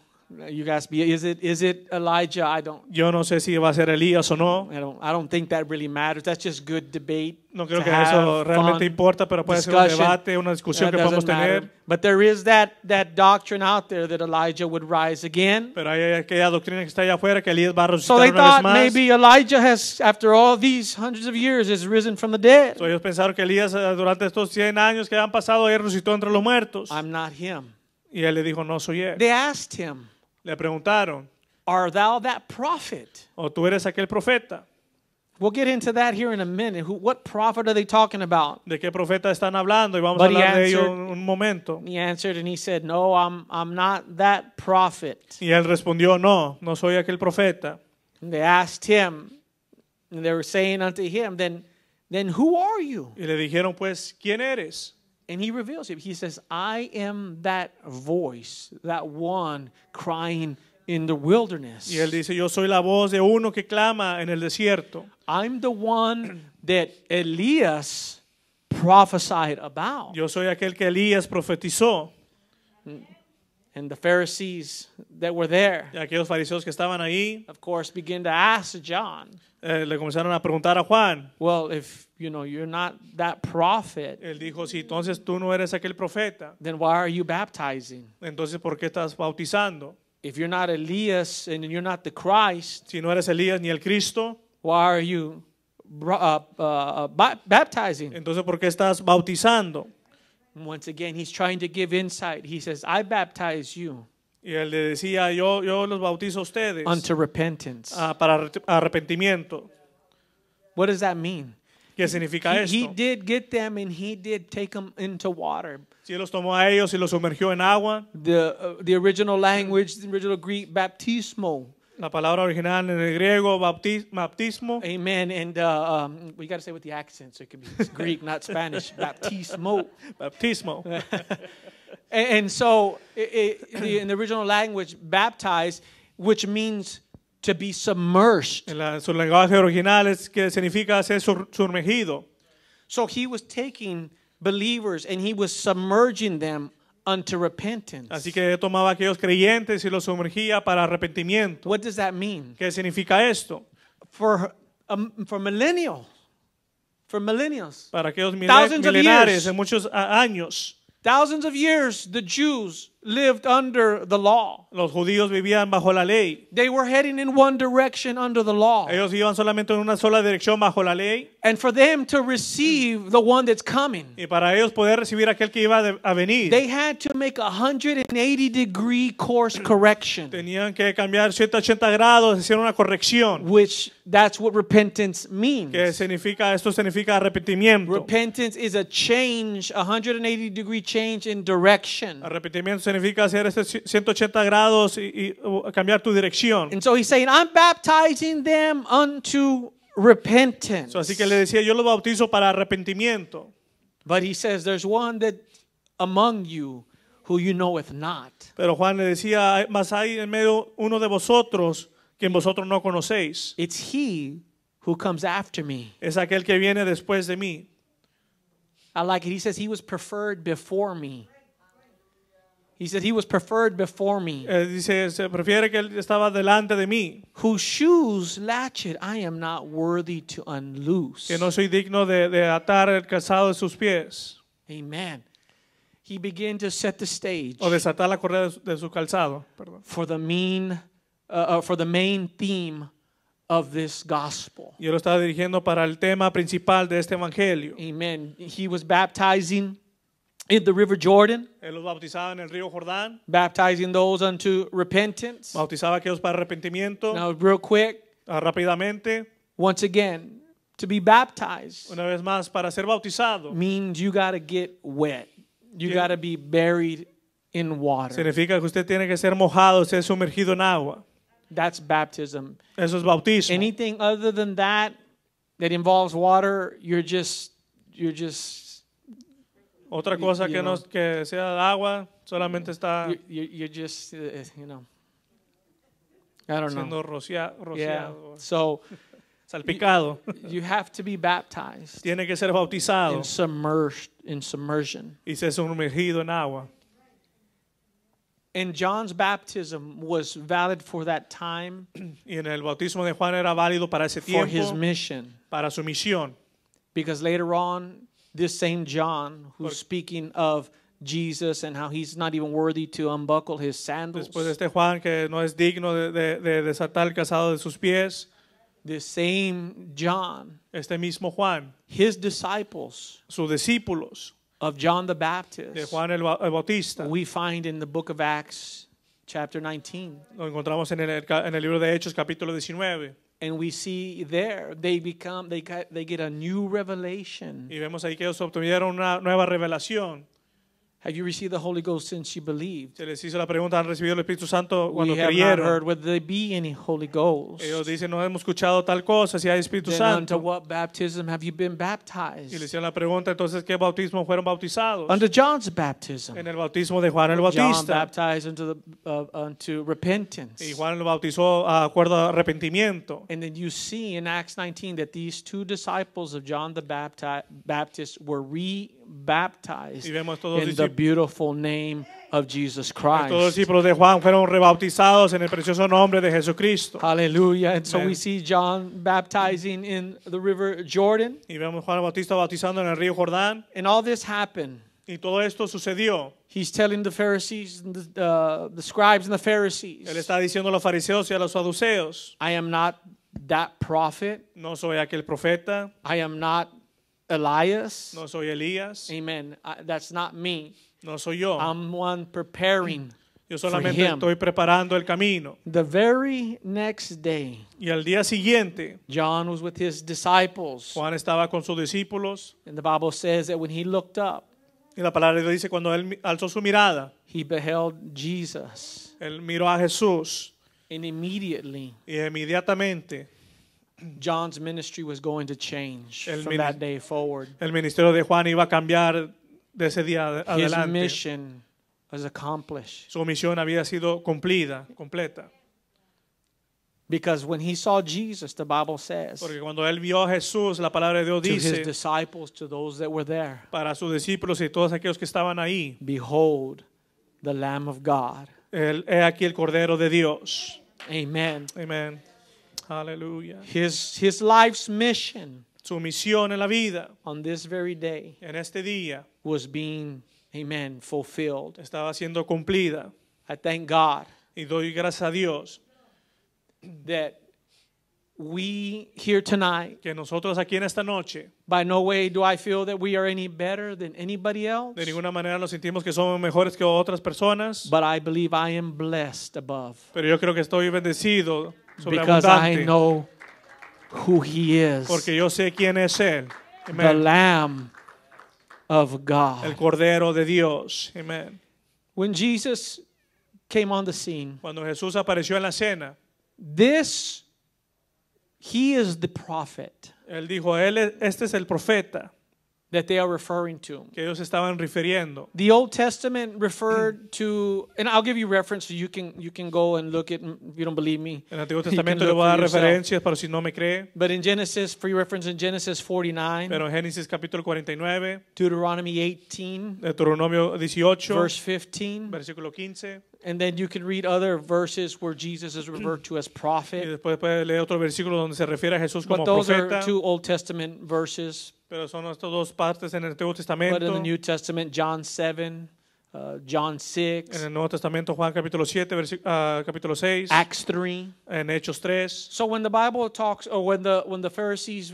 You guys is it Elijah? Yo no sé si va a ser Elías o no. I don't think that really matters. That's just good debate. No creo to que have, eso realmente fun importa, pero puede ser un discussion. debate, una discusión That que podemos doesn't matter. tener. But there is that doctrine out there that Elijah would rise again. Pero hay aquella doctrina que está allá afuera que Elías va a So resucitar they una vez thought más. maybe Elijah has, after all these hundreds of years, has risen from the dead. So ellos pensaron que Elías durante estos 100 años que han pasado, él resucitó entre los muertos. I'm not him. Y él le dijo, no soy él. They asked him, Le preguntaron, are thou that prophet? ¿o tú eres aquel profeta? We'll get into that here in a minute. What prophet are they talking about? ¿De qué profeta están hablando? Y vamos But a he hablar de ello answered- un momento. He answered and he said, no, I'm not that prophet. Y él respondió, no, no soy aquel profeta. And they asked him, and they were saying unto him, then who are you? Y le dijeron, pues, ¿quién eres? And he reveals it. He says, I am that voice, that one crying in the wilderness. Y él dice, yo soy la voz de uno que clama en el desierto. I'm the one that Elias prophesied about. Yo soy aquel que Elías profetizó. And the Pharisees that were there, Y aquellos fariseos que estaban ahí of course, began to ask John, le comenzaron a preguntar a Juan. well, if you're not that prophet, Él dijo, si entonces tú no eres aquel profeta, then why are you baptizing? entonces ¿por qué estás bautizando? If you're not Elias and you're not the Christ, Si no eres Elías ni el Cristo, why are you baptizing? entonces ¿por qué estás bautizando? Once again, he's trying to give insight. He says, I baptize you Y él le decía, yo los bautizo a ustedes unto repentance. para arrepentimiento. What does that mean? ¿Qué significa He esto? did get them and he did take them into water. Si él los tomó a ellos y los sumergió en agua, The original language, the original Greek, baptismo. la palabra original en el griego, baptismo, Amen. And we got to say with the accent so it can be Greek, not Spanish. Baptismo. baptismo. And so in the original language, baptize, which means to be submerged. Su lenguaje original es que significa ser sumergido. So he was taking believers and he was submerging them unto repentance. Así que tomaba a aquellos creyentes y los sumergía para arrepentimiento. What does that mean? ¿Qué significa esto? For millennials, Para aquellos Thousands of milenares years. de muchos años, thousands of years, the Jews lived under the law. los judíos vivían bajo la ley. They were heading in one direction under the law. Ellos iban solamente en una sola dirección bajo la ley. And for them to receive the one that's coming, Y para ellos poder recibir aquel que iba a venir, they had to make a 180-degree course correction, tenían que cambiar 180 grados, hacer una corrección. which that's what repentance means. Esto significa arrepentimiento. Repentance is a change, 180-degree change in direction. Arrepentimiento significa hacer 180 grados y cambiar tu dirección. And so he's saying, I'm baptizing them unto repentance. Así que le decía, yo los bautizo para arrepentimiento. But he says, there's one that among you who you knoweth not. Pero Juan le decía, mas hay en medio uno de vosotros quien vosotros no conocéis. It's he who comes after me. Es aquel que viene después de mí. I like it. He says he was preferred before me. He said he was preferred before me. Dice, se prefiere que él estaba delante de mí. Whose shoes latchet I am not worthy to unloose. Que no soy digno de atar el calzado de sus pies. Amen. He began to set the stage O desatar la correa de su calzado. Perdón. for the main theme of this gospel. Yo lo estaba dirigiendo para el tema principal de este evangelio. Amen. He was baptizing in the river Jordan, Él los bautizaba en el río Jordán, baptizing those unto repentance. bautizaba a aquellos para arrepentimiento. Now, real quick, Rápidamente, once again, to be baptized una vez más, para ser bautizado, means you got to get wet. You Yeah. got to be buried in water. significa que usted tiene que ser mojado, ser sumergido en agua. That's baptism. Eso es bautismo. Anything other than that involves water, you're just Otra cosa you know. que sea de agua, solamente está you're just I don't know. siendo Yeah. rociado, So salpicado. you have to be baptized Tiene que ser bautizado and submerged in submersion. y ser sumergido en agua. And John's baptism was valid for that time, Y en el bautismo de Juan era válido para ese for his tiempo, mission. para su misión. Because later on, this same John, who's Por- speaking of Jesus and how he's not even worthy to unbuckle his sandals, Después de este Juan que no es digno de desatar el calzado de sus pies, this same John, este mismo Juan, his disciples sus discípulos of John the de Baptist, Juan el Bautista, we find in the book of Acts, chapter 19. lo encontramos en el libro de Hechos capítulo 19. And we see there they get a new revelation. Y vemos ahí que ellos obtuvieron una nueva revelación. Have you received the Holy Ghost since you believed? Se les hizo la pregunta, ¿han recibido el Espíritu Santo cuando We have not creyeron? heard whether there be any Holy Ghost. Ellos dicen, no hemos escuchado tal cosa, si hay Espíritu Then unto Santo. what baptism have you been Y le baptized? hicieron la pregunta, entonces, ¿qué bautismo fueron bautizados? Unto John's baptism. En el bautismo de Juan el John Bautista. baptized unto repentance. Y Juan lo bautizó a acuerdo a arrepentimiento. And then you see in Acts 19 that these two disciples of John the Baptist were re-baptized Y vemos todos in los the discípulos. beautiful name of Jesus Todos los Christ. discípulos de Juan fueron rebautizados en el precioso nombre de Jesucristo. Hallelujah. And so Amen. we see John baptizing in the river Jordan. Y vemos a Juan el Bautista bautizando en el río Jordán. And all this happened. Y todo esto sucedió. He's telling the Pharisees, and the scribes and the Pharisees, Él está diciendo a los fariseos y a los saduceos, I am not that prophet. no soy aquel profeta, I am not Elias. no soy Elías, Amen. That's not me. no soy yo. I'm one preparing. Yo solamente him. estoy preparando el camino. The very next day, Y al día siguiente, John was with his disciples. Juan estaba con sus discípulos. And the Bible says that when he looked up, Y la palabra de Dios dice, cuando él alzó su mirada, he beheld Jesus. él miró a Jesús. And immediately, Y inmediatamente John's ministry was going to change El from minis- that day forward. el ministerio de Juan iba a cambiar de ese día His adelante. mission was accomplished. Su misión había sido cumplida, completa. Because when he saw Jesus, the Bible says, Porque cuando él vio a Jesús, la palabra de Dios to his dice disciples, to those that were there, para sus discípulos y todos aquellos que estaban ahí, behold, the Lamb of God. he aquí el Cordero de Dios. Amen. Amén. Aleluya. His life's mission Su misión en la vida, on this very day en este día, was being, amen, fulfilled. estaba siendo cumplida. I thank God Y doy gracias a Dios that we here tonight, que nosotros aquí en esta noche, by no way do I feel that we are any better than anybody else, de ninguna manera nos sentimos que somos mejores que otras personas, but I believe I am blessed above pero yo creo que estoy bendecido, because I sobreabundante, know who he is, porque yo sé quién es Él. the Amén. Lamb of El God. Cordero de Dios. Amén. When Jesus came on the scene, Cuando Jesús apareció en la cena, he is the prophet Él dijo, este es el profeta that they are referring to. que ellos estaban refiriendo. The Old Testament referred to, and I'll give you reference so you can go and look at if you don't believe me. En el Antiguo you can Testamento le look voy a dar for yourself. referencias, pero si no me cree, But in Genesis, for your reference, in Genesis 49, pero en Génesis capítulo 49, Deuteronomy 18, Deuteronomio 18, verse 15, versículo 15, and then you can read other verses where Jesus is referred to as y prophet. después puede leer otro versículo donde se refiere a Jesús como But those profeta, are two Old Testament verses. pero son estas dos partes en el Antiguo But in the Testamento. New Testament, John 7, John En 6, el Nuevo Testamento, Juan capítulo 7, capítulo 6, Acts 3. en Hechos 3. So when the Bible talks, or when the Pharisees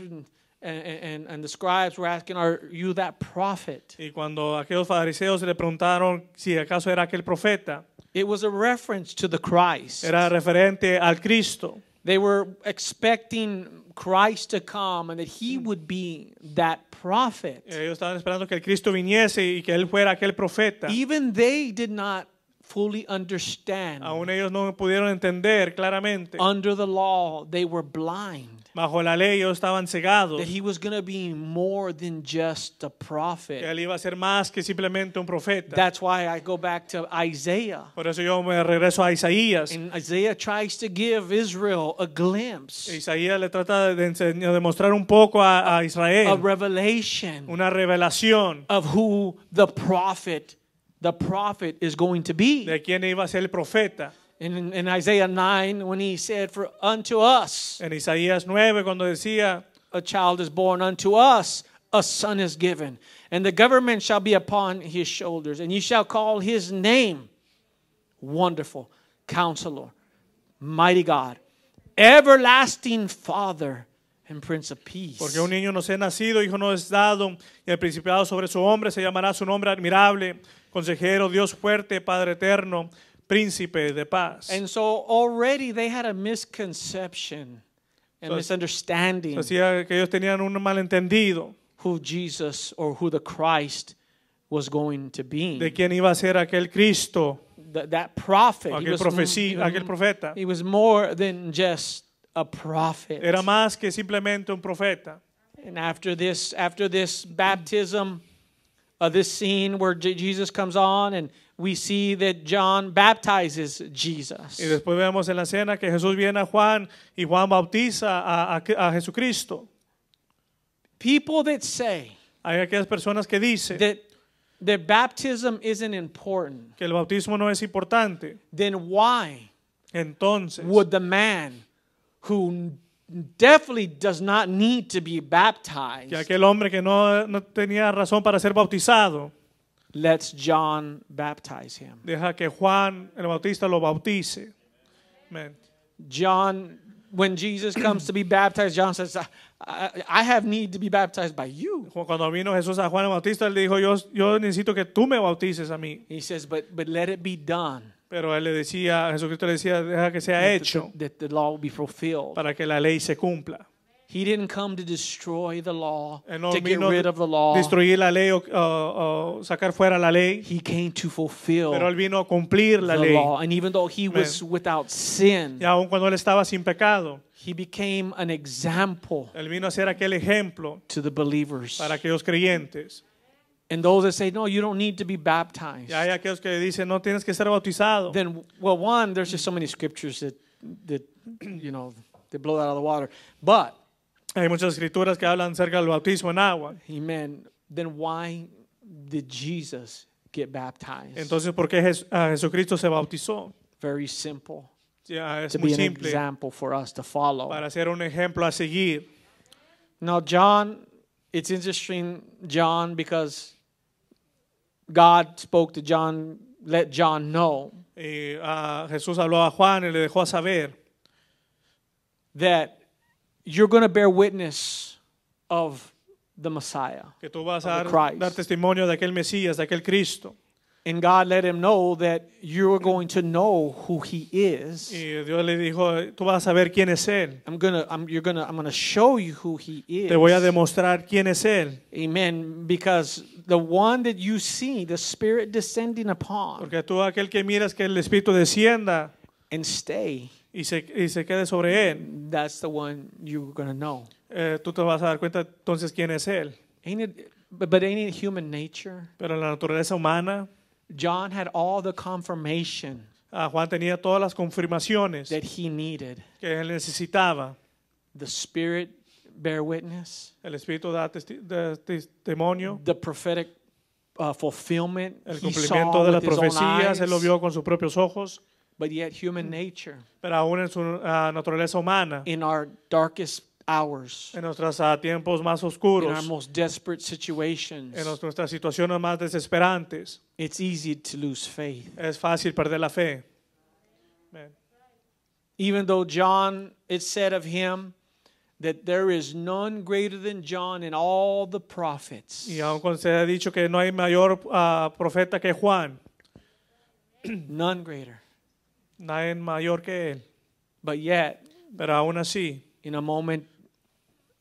and the scribes were asking, "Are you that prophet?" Y cuando aquellos fariseos le preguntaron si acaso era aquel profeta, It was a reference to the Christ. era referente al Cristo. They were expecting Christ to come and that he would be that prophet. Ellos estaban esperando que el Cristo viniese y que él fuera aquel profeta. Even they did not fully understand. Aún ellos no pudieron entender claramente. Under the law, they were blind. Bajo la ley ellos estaban cegados. That he was going to be more than just a Que prophet. él iba a ser más que simplemente un profeta. That's why I go back to Isaiah. Por eso yo me regreso a Isaías. And Isaiah tries to give Israel a glimpse, Isaías le trata de mostrar un poco a a Israel revelation una revelación of who the prophet is going to be. de quién iba a ser el profeta. In Isaiah 9, when he said, "For unto us En Isaías 9 cuando decía a child is born, unto us a son is given, and the government shall be upon his shoulders, and ye shall call his name Wonderful, Counselor, Mighty God, Everlasting Father, and Prince of Peace." porque un niño nos es nacido, hijo nos es dado, y el principado sobre su hombre se llamará su nombre admirable, consejero, Dios fuerte, Padre eterno, príncipe de paz. And so already they had a misconception and So- misunderstanding Decía que ellos tenían un malentendido who Jesus or who the Christ was going to be. de quién iba a ser aquel Cristo, That prophet, aquel aquel profeta. he was more than just a prophet. Era más que simplemente un profeta. And after this baptism, this scene where Jesus comes on, and we see that John baptizes Jesus. Y después vemos en la cena que Jesús viene a Juan y Juan bautiza a Jesucristo. People that say Hay aquellas personas que dicen that baptism isn't important, que el bautismo no es importante. then why Entonces, would the man who definitely does not need to be baptized que aquel hombre que no tenía razón para ser bautizado, lets John baptize him? deja que Juan el Bautista lo bautice? Amén. John, when Jesus comes to be baptized, John says, I have need to be baptized by you. Cuando vino Jesús a Juan el Bautista, él dijo, yo necesito que tú me bautices a mí. He says, but let it be done, Pero él le decía, Jesucristo le decía, deja que sea hecho that the law will be fulfilled. para que la ley se cumpla. He didn't come to destroy the law, Él no to get vino rid of the law. destruir la ley o sacar fuera la ley, He came to fulfill pero él vino a cumplir la the ley. law. And even though he was without sin, Y aun cuando él estaba sin pecado, he became an example él vino a ser aquel ejemplo to the believers. para aquellos creyentes. And those that say, no, you don't need to be baptized. Y hay aquellos que dicen, no tienes que ser bautizado. Then, well, one, there's just so many scriptures that they blow that out of the water. But, Hay muchas escrituras que hablan acerca del bautismo en agua. amen, then why did Jesus get baptized? Entonces, ¿por qué Jesucristo se bautizó? Very simple. Ya es To muy be an simple, example for us to follow. para ser un ejemplo a seguir. Now, John, it's interesting, John, because God spoke to John, let John know Y Jesús habló a Juan y le dejó a saber that you're going to bear witness of the Messiah. que tú vas Of a the Christ. dar testimonio de aquel Mesías, de aquel Cristo. And God let him know that you're going to know who he is. Y Dios le dijo, tú vas a saber quién es Él. I'm gonna show you who he is. Te voy a demostrar quién es Él. Amen. Because the one that you see, the Spirit descending upon Porque tú aquel que miras que el Espíritu descienda and stay, y se quede sobre Él, that's the one you're gonna know. tú te vas a dar cuenta entonces quién es Él. But ain't it human nature? Pero en la naturaleza humana, John had all the confirmation Juan tenía todas las confirmaciones that he needed. que él necesitaba. The Spirit bear witness, El Espíritu da testimonio, the prophetic fulfillment el he cumplimiento saw de las with his own profecías, él lo eyes, vio con sus propios ojos, but yet human nature pero aún en su naturaleza humana, in our darkest hours, en nuestros tiempos más in oscuros, our most desperate situations, en nuestras situaciones más desesperantes, it's easy to lose faith. es fácil perder la fe. Even though John, it said of him that there is none greater than John in all the prophets. Y aun cuando se ha dicho que no hay mayor profeta que Juan, None greater. nadie mayor que él, But yet, pero aún así, in a moment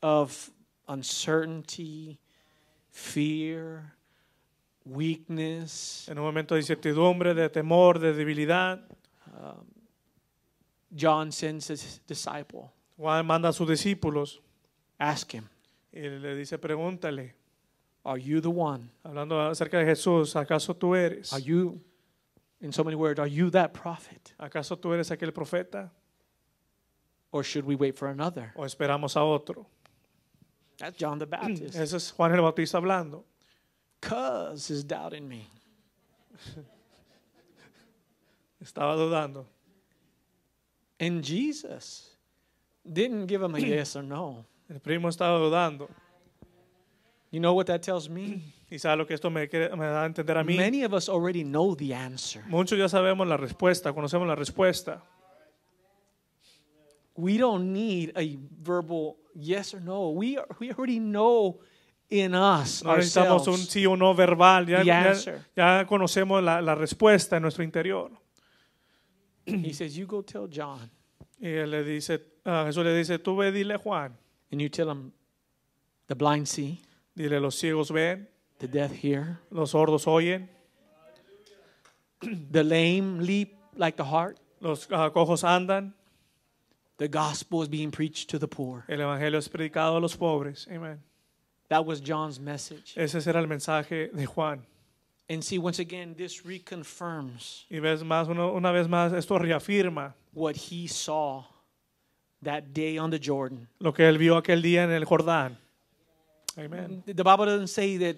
of uncertainty, fear, weakness, en un momento de incertidumbre, de temor, de debilidad, John sends his disciple. Juan manda a sus discípulos Ask him, y le dice, pregúntale, are you the one? hablando acerca de Jesús, ¿acaso tú eres? Are you, in so many words, are you that prophet? ¿Acaso tú eres aquel profeta? Or should we wait for another? ¿O esperamos a otro? That's John the Baptist. Ese es Juan el Bautista hablando. Cuz is doubting me. Estaba dudando. And Jesus didn't give him a yes or no. El primo estaba dudando. You know what that tells me? ¿Y sabe lo que esto me da a entender a mí? Many of us already know the answer. Muchos ya sabemos la respuesta, conocemos la respuesta. We don't need a verbal yes or no. We already know in us No necesitamos un ourselves. sí o no verbal. The answer. Ya conocemos la respuesta en nuestro interior. He says, you go tell John. Y él le dice, Jesús le dice, tú ve, dile a Juan. And you tell him, the blind see, Dile, los ciegos ven, the deaf hear, los sordos oyen, the lame leap like the hart. los cojos andan, The gospel is being preached to the poor. el evangelio es predicado a los pobres. Amen. That was John's message. Ese era el mensaje de Juan. And see, once again, this reconfirms Y ves más, una vez más, esto reafirma what he saw that day on the Jordan. lo que él vio aquel día en el Jordán. Amen. The Bible doesn't say that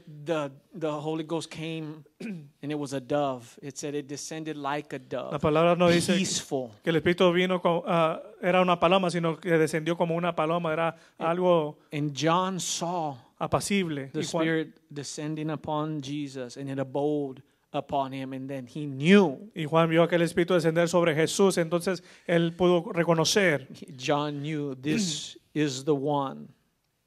the Holy Ghost came and it was a dove. It said it descended like a La dove. palabra no dice Peaceful. que el Espíritu vino, era una paloma, sino que descendió como una paloma, era algo And John saw apacible. the Y Juan, Spirit descending upon Jesus and it abode upon him. And then he knew, y Juan vio aquel Espíritu descender sobre Jesús, entonces él pudo reconocer. John knew this is the one.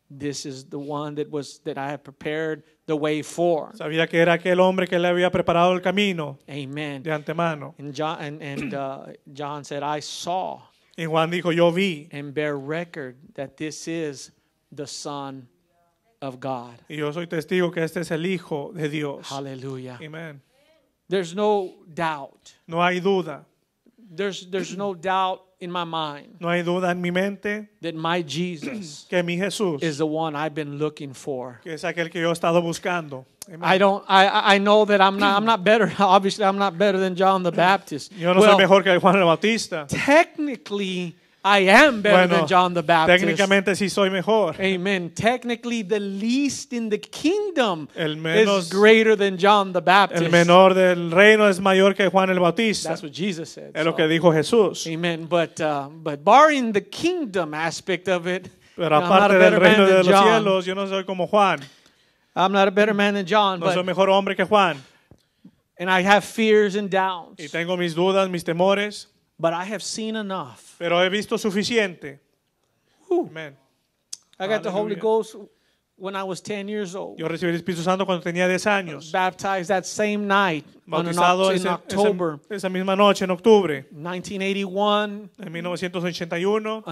This is the one that I have prepared the way for. Sabía que era aquel hombre que le había preparado el camino Amen. de antemano. And John said, I saw Y Juan dijo, yo vi, and bear record that this is the Son of God. y yo soy testigo que este es el Hijo de Dios. Hallelujah. Amen. There's no doubt. No hay duda. There's no doubt in my mind No hay duda en mi mente that my Jesus que mi Jesús, is the one I've been looking for. que es aquel que yo he estado buscando. I know that I'm not better. Obviously, I'm not better than John the Baptist. Yo no soy mejor que Juan el Bautista. Technically, I am better than John the Baptist. Técnicamente sí soy mejor. Amen. Technically, the least in the kingdom menos, is greater than John the Baptist. El menor del reino es mayor que Juan el Bautista. That's what Jesus said. Es lo que dijo Jesús. Amen. But barring the kingdom aspect of it, pero aparte del reino de los cielos, yo no soy como Juan. I'm not a better man than John. No soy mejor hombre que Juan. And I have fears and doubts. Y tengo mis dudas, mis temores. But I have seen enough. Pero he visto suficiente. Amen. I got the Holy Ghost when I was 10 years old. Yo recibí el Espíritu Santo cuando tenía 10 años. Baptized that same night bautizado in October. Esa misma noche en octubre. 1981. En 1981.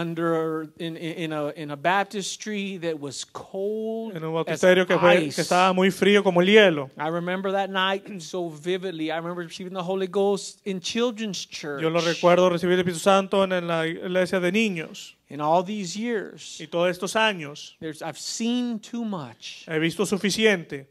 In a baptistry that was cold. En un bautisterio que estaba muy frío como el hielo. I remember that night so vividly. I remember receiving the Holy Ghost in children's church. Yo lo recuerdo recibir el Espíritu Santo en la iglesia de niños. In all these years, y todos estos años, I've seen too much. He visto suficiente.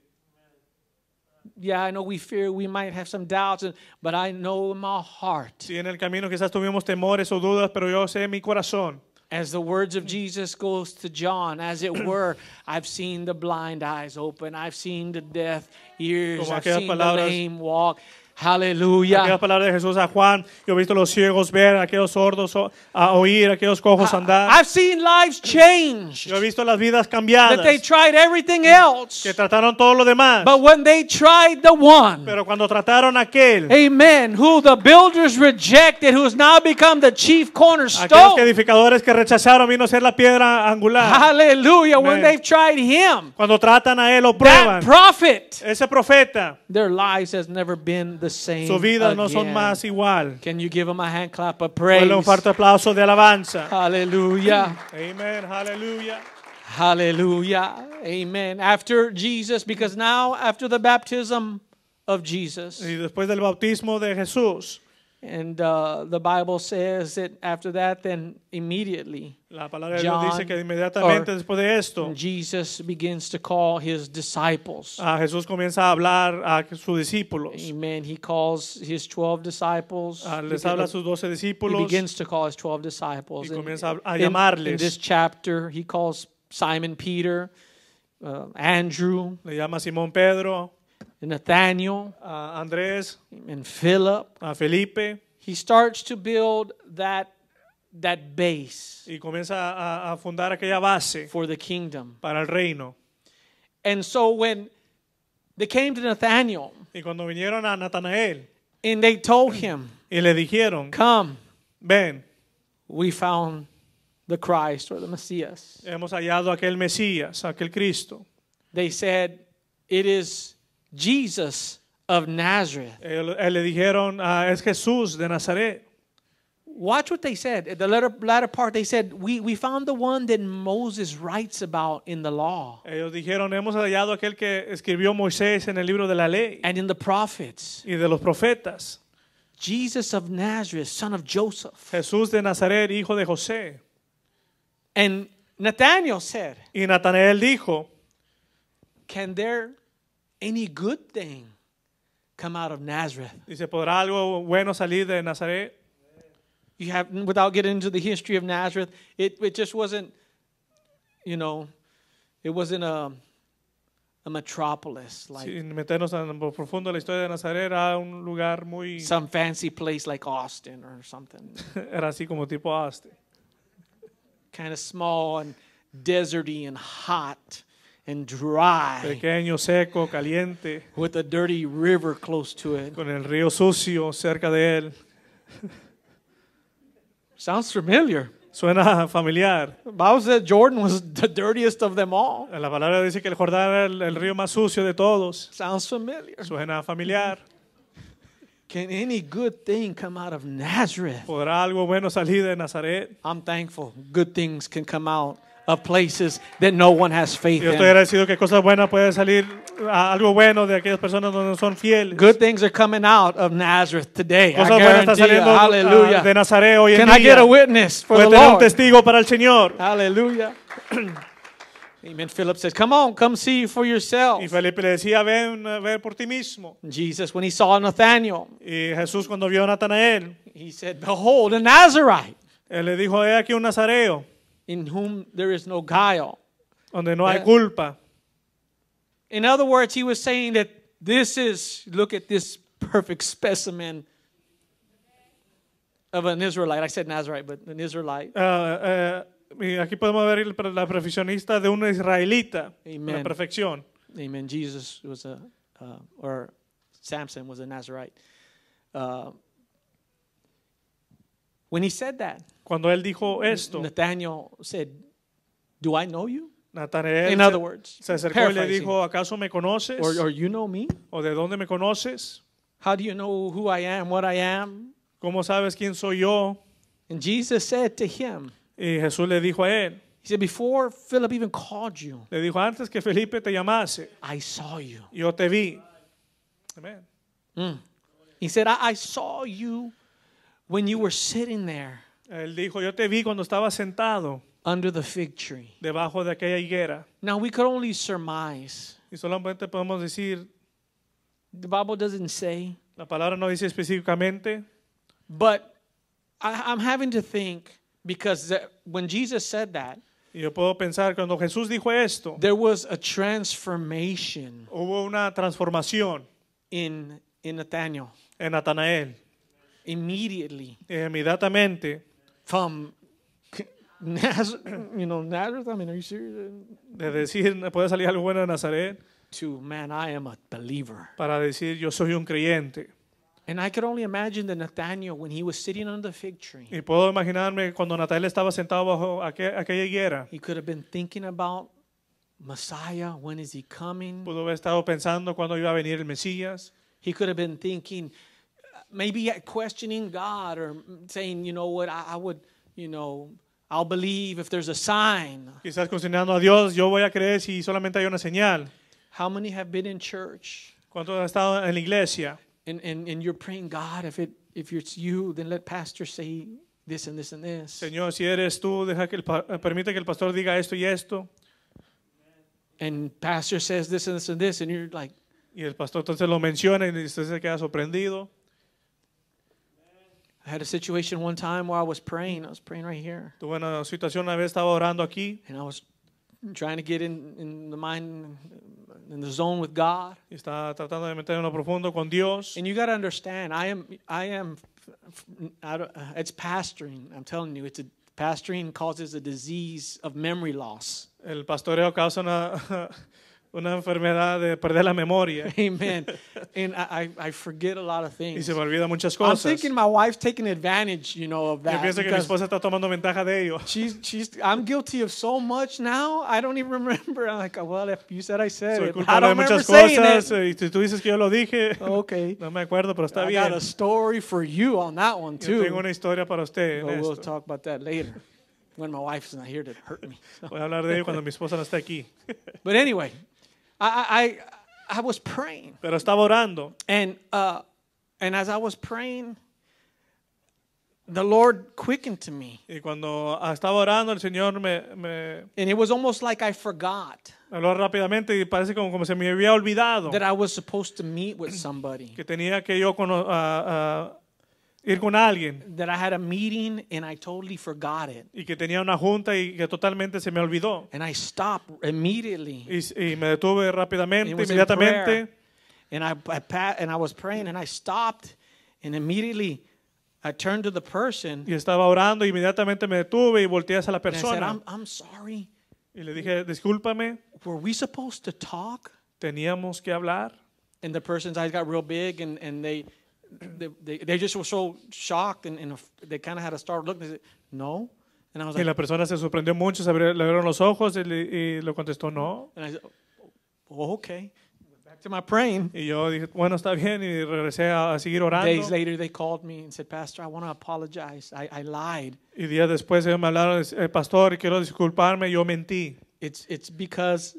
Yeah, I know we fear we might have some doubts, but I know in my heart. Sí, en el camino quizás tuvimos temores o dudas, pero yo sé en mi corazón. As the words of Jesus goes to John, as it were, I've seen the blind eyes open, I've seen the deaf ears, I've seen the lame walk. Hallelujah. Aquellas palabras de Jesús a Juan, yo he visto los ciegos ver, aquellos sordos a oír, aquellos cojos andar. I've seen lives changed. Yo he visto las vidas cambiadas. That they tried everything else. Que trataron todo lo demás. But when they tried the one. Pero cuando trataron aquel. Amen. Who the builders rejected, who has now become the chief cornerstone. Aquellos edificadores que rechazaron vino a ser la piedra angular. Hallelujah. Amen. When they've tried him. Cuando tratan a él o prueban. That prophet. Ese profeta. Their lives has never been the same. Sus vidas no son más igual. Can you give him a hand clap of praise? Un fuerte aplauso de alabanza. Hallelujah. Amen. Hallelujah. Hallelujah. Amen. After Jesus, because now after the baptism of Jesus. Y después del bautismo de Jesús. And the Bible says that after that, then immediately, la palabra de Dios dice que inmediatamente después de esto, Jesus begins to call his disciples. Jesús comienza a hablar a sus discípulos. Amen. He calls his 12 disciples. Les habla a sus 12 discípulos. He begins to call his 12 disciples. Y comienza a llamarles. In this chapter, he calls Simon Peter, Andrew. Le llama Simón Pedro. Nathaniel, Andrés, and Philip, Felipe. He starts to build that base. Y comienza a fundar aquella base for the kingdom. Para el reino. And so when they came to Nathaniel, y cuando vinieron a Natanael, and they told him, y le dijeron, come, ven, we found the Christ or the Messias. Hemos hallado aquel Mesías, aquel Cristo. They said, it is Jesus of Nazareth. Le dijeron, es Jesús de Nazaret. Watch what they said. At the latter part, they said, we found the one that Moses writes about in the law. Ellos dijeron, hemos hallado aquel que escribió Moisés en el libro de la ley. And in the prophets. Y de los profetas. Jesus of Nazareth, son of Joseph. Jesús de Nazaret, hijo de José. And Nathanael said, y Natanael dijo, can there any good thing come out of Nazareth? Dice, ¿podrá algo bueno salir de Nazaret? You have, without getting into the history of Nazareth, it just wasn't, it wasn't a metropolis like. Sin meternos en lo profundo de la historia de Nazaret, era un lugar muy. Some fancy place like Austin or something. Era así como tipo Austin. Kind of small and deserty and hot. And dry. Pequeño, seco, caliente. With a dirty river close to it. Con el río sucio cerca de él. Sounds familiar. Suena familiar. The Bible said Jordan was the dirtiest of them all. La palabra dice que el Jordán era el río más sucio de todos. Sounds familiar. Suena familiar. Can any good thing come out of Nazareth? ¿Podrá algo bueno salir de Nazaret? I'm thankful good things can come out of places that no one has faith Yo estoy agradecido que cosas buenas pueden salir, algo bueno de aquellas personas donde no son fieles. Good things are coming out of Nazareth today. Cosas buenas están saliendo de Nazaret hoy en día. Can I get a witness for the Puede tener un Lord? testigo para el Señor. Hallelujah. Amen. Philip says, come on, come see for yourself. Y Felipe le decía, ven, ve por ti mismo. Jesus, when he saw Nathanael, Y Jesús cuando vio a Natanael, he said, behold, a Nazarite, él le dijo, he aquí un nazareo, in whom there is no guile. donde no hay Yeah. culpa. In other words, he was saying that this is, look at this perfect specimen of an Israelite. I said Nazarite, but an Israelite. Y aquí podemos ver la perfeccionista de un israelita, Amen. la perfección. Amen. Jesus was or Samson was a Nazarite. When he said that, Cuando él dijo esto, Nathanael said, do I know you? Natanael In other words, se acercó y le paraphrasing. dijo, ¿acaso me conoces? Or you know me? ¿O de dónde me conoces? How do you know who I am, what I am? ¿Cómo sabes quién soy yo? And Jesus said to him, Y Jesús le dijo a él, he said, before Philip even called you, le dijo, antes que Felipe te llamase, I saw you. yo te vi. Amén. He said, I saw you when you were sitting there Él dijo, yo te vi cuando estaba sentado under the fig tree. debajo de aquella higuera. Now we could only surmise. Y solamente podemos decir, The Bible doesn't say, la palabra no dice específicamente, but I'm having to think because when Jesus said that, y yo puedo pensar, cuando Jesús dijo esto, there was a transformation hubo una transformación in Nathanael en Natanael. immediately Inmediatamente, from Nazareth. I mean, are you serious? de decir, puede salir algo bueno de Nazaret, To, man, I am a believer. para decir, yo soy un creyente. And I could only imagine that Nathanael, when he was sitting under the fig tree, Y puedo imaginarme cuando Natanael estaba sentado bajo aquella higuera, he could have been thinking about Messiah, when is he coming? pudo haber estado pensando cuándo iba a venir el Mesías. He could have been thinking, maybe questioning God or saying, you know what, I would, I'll believe if there's a sign. Quizás cuestionando a Dios, yo voy a creer si solamente hay una señal. How many have been in church ¿Cuántos han estado en la iglesia? and you're praying, God, if it's you, then let pastor say this and this and this. Señor, si eres tú, deja que permite que el pastor diga esto y esto. And pastor says this and this and this, and you're like, Y el pastor entonces lo menciona y usted se queda sorprendido. I had a situation one time where I was praying right here, Tuve una situación, una vez estaba orando aquí and I was trying to get in the mind, in the zone with God. y estaba tratando de meterme en lo profundo con Dios. And you got to understand, it's pastoring. I'm telling you, pastoring causes a disease of memory loss. El pastoreo causa una enfermedad de perder la memoria Amen. And I forget a lot of y things. se me olvidan muchas I'm cosas. thinking my wife's taking advantage, of Yo that. pienso que mi Because esposa está tomando ventaja de ello. I'm guilty of so much now. I don't even remember. I'm like, well, if you said I said Soy it, but I culpable de don't remember muchas saying cosas it. y si tú dices que yo lo dije, Okay. no me acuerdo, pero está I bien. got a story for you on that one Yo too. tengo una historia para usted en But we'll esto. talk about that later when my wife's not here to hurt me. Voy a hablar de ello cuando mi esposa no esté aquí. But anyway, I was praying, Pero estaba orando and as I was praying, the Lord quickened to me, y cuando estaba orando el Señor me and it was almost like I forgot habló rápidamente y parece como se me había olvidado that I was supposed to meet with somebody, que tenía que yo ir con alguien that I had a meeting and I totally forgot it, y que tenía una junta y que totalmente se me olvidó. and I stopped immediately. Y me detuve rápidamente, It was in inmediatamente. prayer. And I was praying, and I stopped, and immediately I turned to the person, Y estaba orando y inmediatamente me detuve y volteé hacia la and I said, persona. I'm sorry. Y le dije, discúlpame, Were we supposed to talk? teníamos que hablar. And the person's eyes got real big, and they just were so shocked, and they kind of had a startled look. They said, no. And I was Y like, la persona se sorprendió mucho, le abrieron los ojos y lo contestó no. and I said, oh, okay. Back to my praying. Y yo dije, bueno, está bien, y regresé a seguir orando. Days later, they called me and said, Pastor, I want to apologize. I lied. Y días después ellos me hablaron, pastor, quiero disculparme, yo mentí. It's because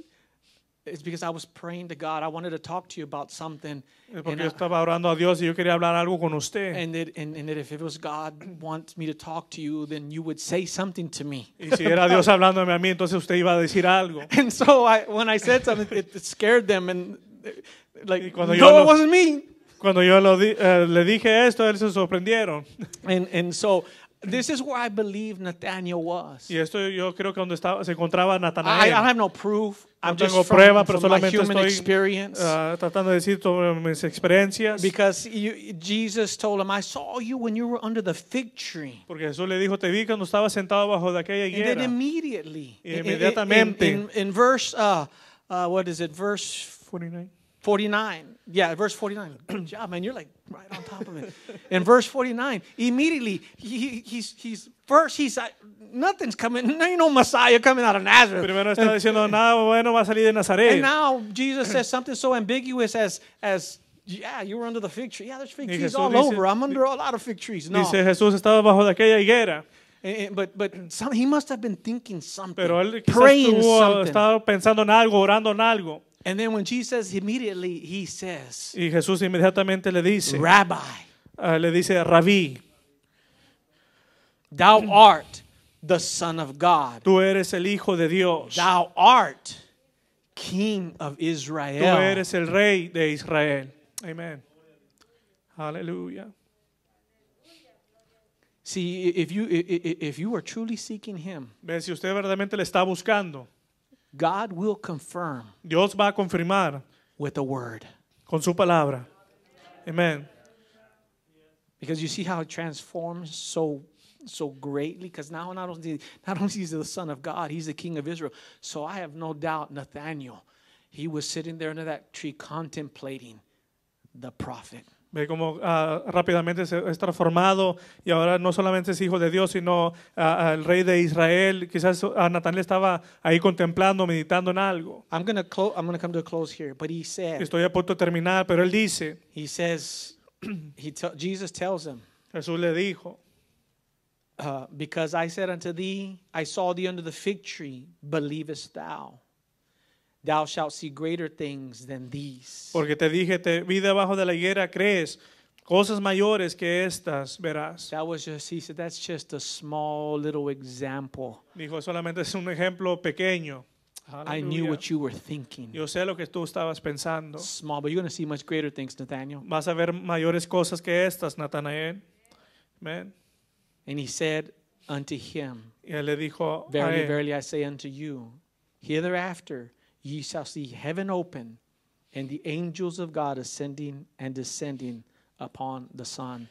it's because I was praying to God. I wanted to talk to you about something. Porque yo estaba orando a Dios y yo quería hablar algo con usted. And that if it was God wants me to talk to you, then you would say something to me. Y si era Dios hablándome a mí, entonces usted iba a decir algo. And so when I said something, it scared them. And like, cuando no, yo it wasn't me. Cuando yo le dije esto, ellos se sorprendieron. And so this is where I believe Nathaniel was. Y esto yo creo que donde se encontraba I Natanael. have no proof. I'm No just tengo prueba, pero from my solamente human estoy experience. tratando de decir sobre mis experiencias. Because Jesus told him, I saw you when you were under the fig tree. Porque Jesús le dijo, te vi cuando estaba sentado bajo de aquella And then higuera. immediately, Inmediatamente. in verse, what is it, verse 49. 49. Yeah, verse 49. Good job, man. You're like right on top of it. In verse 49, immediately, he's nothing's coming. No, ain't no Messiah coming out of Nazareth. Primero está diciendo, nada bueno va a salir de Nazaret. And now Jesus says something so ambiguous as yeah, you were under the fig tree. Yeah, there's fig Y trees Jesús all dice- over. I'm under a lot of fig trees. No. Dice Jesús estaba bajo de aquella higuera. But he must have been thinking something, Pero él quizás praying something. estaba pensando en algo, orando en algo. And then when Jesus says, immediately he says, Y Jesús inmediatamente le dice, Rabbi, le dice, Rabí, thou art the Son of God. tú eres el Hijo de Dios. Thou art King of Tú Israel. eres el Rey de Israel. Amén. Aleluya. See, if you are truly seeking him, Ve, si usted verdaderamente le está buscando, God will confirm Dios va a confirmar with a word. con su palabra. Amén. Because you see how it transforms so greatly. Because now not only is he the Son of God, he's the King of Israel. So I have no doubt Nathaniel, he was sitting there under that tree contemplating the prophet. Ve cómo rápidamente se es transformado y ahora no solamente es hijo de Dios, sino el rey de Israel. Quizás Natanael estaba ahí contemplando, meditando en algo. I'm gonna come to a close here. But he said, Estoy a punto de terminar, pero él dice, Jesus tells him, Jesús le dijo, because I said unto thee, I saw thee under the fig tree, believest thou? Thou shalt see greater things than these. porque te dije, te vi debajo de la higuera, crees, cosas mayores que estas verás. He said, that's just a small little example. Dijo, solamente es un ejemplo pequeño. I knew Aleluya. what you were thinking. Yo sé lo que tú estabas pensando. Small, but you're going to see much greater things, Nathaniel. Vas a ver mayores cosas que estas, Natanael. Amén. And he said unto him, Y él le dijo, a Verily, él, verily, I say unto you, hereafter ye shall see heaven open, and the angels of God ascending and descending upon the Son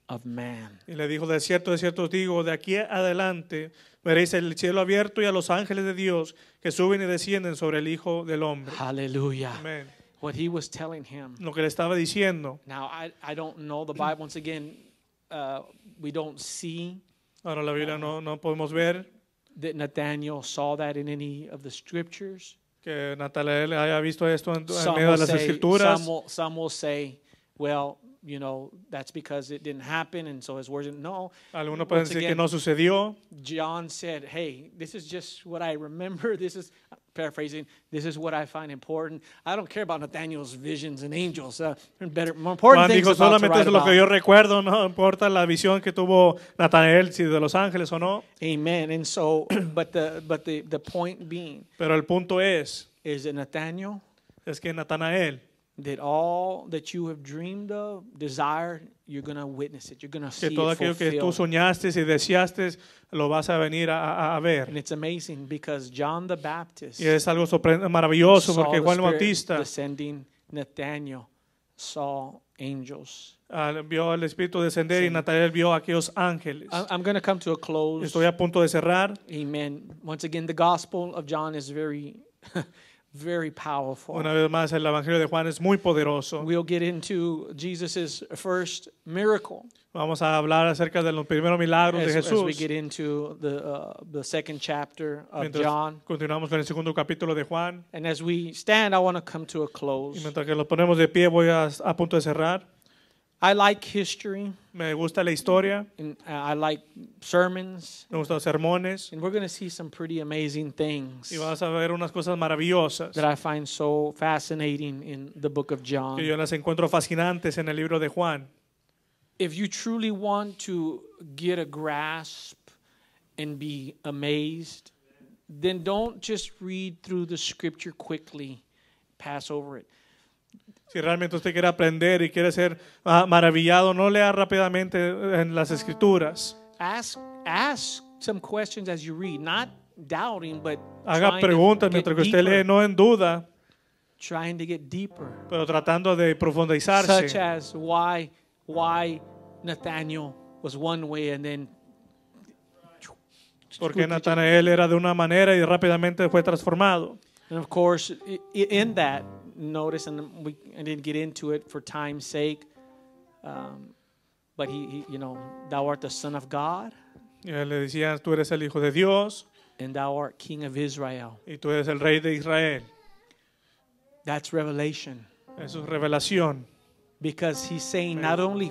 of Man. y le dijo, de cierto os digo, de aquí adelante veréis el cielo abierto y a los ángeles de Dios que suben y descienden sobre el Hijo del Hombre. Hallelujah. Amén. What he was telling him. Lo que le estaba diciendo. Now, I don't know the Bible. Once again, we don't see Ahora la Biblia no podemos ver that Nathaniel saw that in any of the scriptures. que Natanael haya visto esto en Some medio de will las say, escrituras. some will say, well, you know, that's because it didn't happen, and so his words. No. Algunos pueden Once decir que again, no sucedió. John said, hey, this is just what I remember. This is, paraphrasing, this is what I find important. I don't care about Nathaniel's visions and angels. More important Juan things dijo, about to solamente write es lo que yo about. recuerdo, no importa la visión que tuvo Natanael, si de los ángeles o no. Amen. And so, but the point being Pero el punto es that Nathaniel, que Natanael, that all that you have dreamed of, desired, you're going to witness it. You're going to see que todo it aquello que tú fulfilled. soñaste y deseaste, lo vas a venir a ver. And it's amazing because John the Baptist Y es algo maravilloso saw porque the Juan el Spirit Bautista descending. Nathaniel saw angels. vio al Espíritu descender y Natanael vio a aquellos ángeles. I'm going to come to a close. Estoy a punto de cerrar. Amen. Once again, the Gospel of John is very, very powerful. Una vez más, el Evangelio de Juan es muy poderoso. We'll get into Jesus' first miracle Vamos a hablar acerca de los primeros milagros de as we Jesús. get into the second chapter of Mientras John. continuamos con el segundo capítulo de Juan. And as we stand, I want to come to a Y close. mientras que los ponemos de pie, voy a punto de cerrar. I like history, Me gusta la historia, and I like sermons, me gustan los sermones. and we're going to see some pretty amazing things Y vas a ver unas cosas maravillosas that I find so fascinating in the book of John. que yo las encuentro fascinantes en el libro de Juan. If you truly want to get a grasp and be amazed, then don't just read through the scripture quickly, pass over it. Si realmente usted quiere aprender y quiere ser maravillado, no lea rápidamente en las escrituras. Ask some questions as you read, not doubting, but Haga trying to preguntas get mientras que usted deeper, lee, no en duda, trying to get deeper. pero tratando de Such profundizarse. as why Nathaniel was one way and then Porque Natanael era de una manera y rápidamente fue transformado. and of course in that notice, and I didn't get into it for time's sake, but he thou art the Son of God Y él le decía, tú eres el Hijo de Dios and thou art King of Israel. y tú eres el Rey de Israel. That's revelation, Eso es revelación. because he's saying not only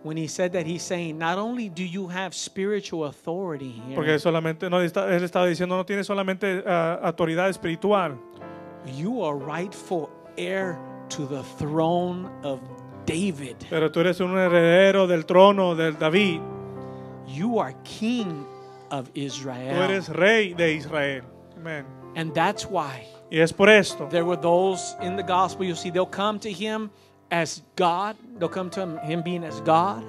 when he said that, he's saying not only do you have spiritual authority here, Porque solamente él estaba diciendo, no tiene solamente autoridad espiritual, you are rightful heir to the throne of David. pero tú eres un heredero del trono de David. You are king of Tú Israel. eres rey de Israel. Amén. And that's why Y es por esto there were those in the gospel, you'll see, they'll come to him as God. They'll come to him being as God.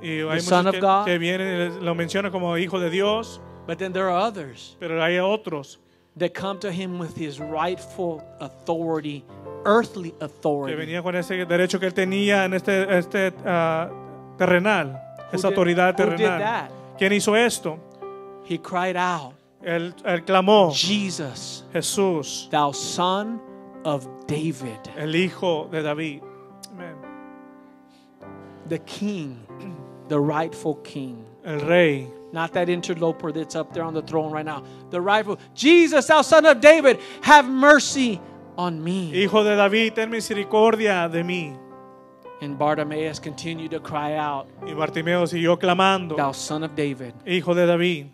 y hay Son muchos of God. que vienen y lo mencionan como hijo de Dios, But then there are others pero hay otros that come to him with his rightful authority, earthly que authority. venían con ese derecho que él tenía en este terrenal, esa autoridad Who did terrenal. that? ¿Quién hizo esto? He cried out, Él clamó, Jesus, Jesús, thou son of David, el hijo de David. Amén. the king, the rightful king. El rey, Not that interloper that's up there on the throne right now. The rightful, Jesus, thou son of David, have mercy on me. hijo de David, ten misericordia de mí. And Bartimaeus continued to cry out, Y Bartimeo siguió clamando, thou son of David. hijo de David.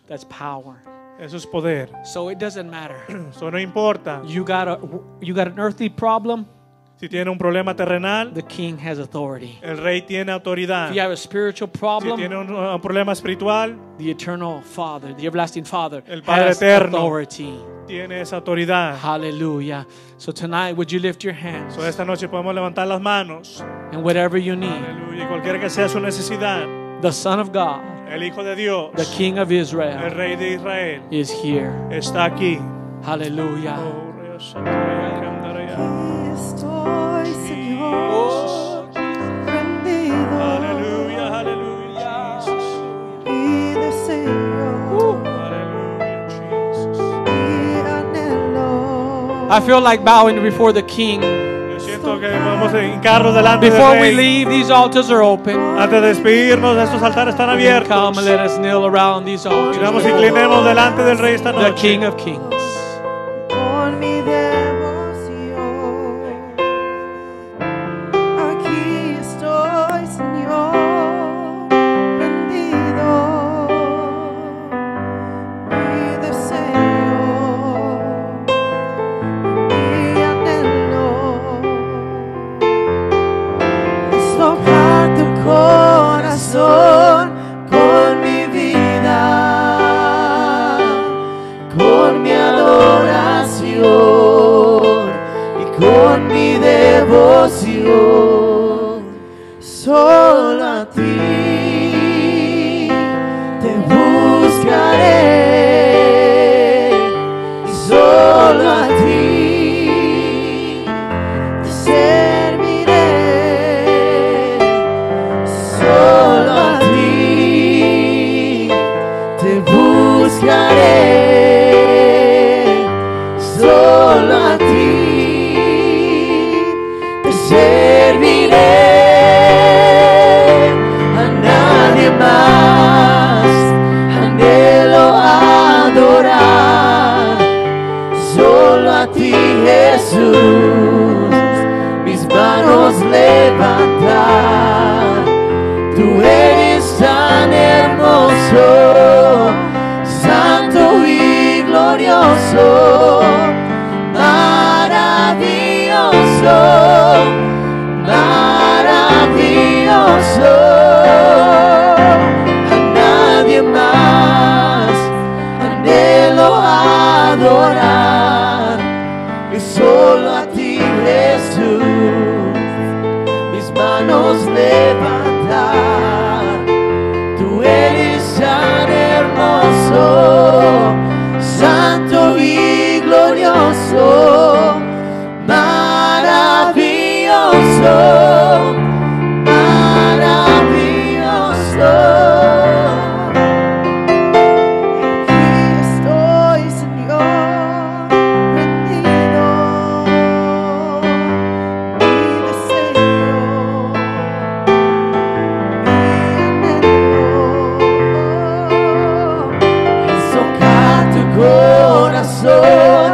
That's power. Eso es poder. So it doesn't matter. Eso no importa. You got an earthly problem, Si tiene un problema terrenal, the king has authority. el rey tiene autoridad. If you have a spiritual Si problem, tiene un problema espiritual, the eternal Father, the everlasting Father, El Padre has eterno. authority. tiene esa autoridad. Hallelujah. So tonight, would you lift your hands? So, esta noche podemos levantar las manos. And whatever you need, Aleluya. Y cualquiera que sea su necesidad, the Son of God, el Hijo de Dios, the King of el Israel, Rey de Israel, is here. está aquí. Hallelujah. Oh, Dios santo, ya cantaré. Estoy, Señor, Oh, rendido Aleluya, aleluya, Jesus. y deseo Aleluya, Jesus. y anhelo. I feel like bowing before the King. Yo siento que vamos a hincarnos delante del Before we Rey. leave, these altars are open. Antes de despedirnos, estos altares están abiertos. Come and let us kneel around these Y vamos altars. inclinemos delante del Rey esta The noche. King of Kings. Con mi devoción, aquí estoy, Señor, rendido. Mi deseo, mi anhelo es tocar tu corazón con mi vida, con mi adoración y con mi devoción. Solo a ti te buscaré y solo a ti te serviré. Solo a ti te buscaré. Solo a ti te serviré, a nadie más anhelo adorar. Solo a ti, Jesús, mis manos levantaré. maravilloso, a nadie más anhelo adorar, y solo a ti, Jesús, mis manos levantar. Tú eres tan hermoso, santo y glorioso, maravilloso, maravilloso. Aquí estoy, Señor, rendido, mi deseo, es tocar tu corazón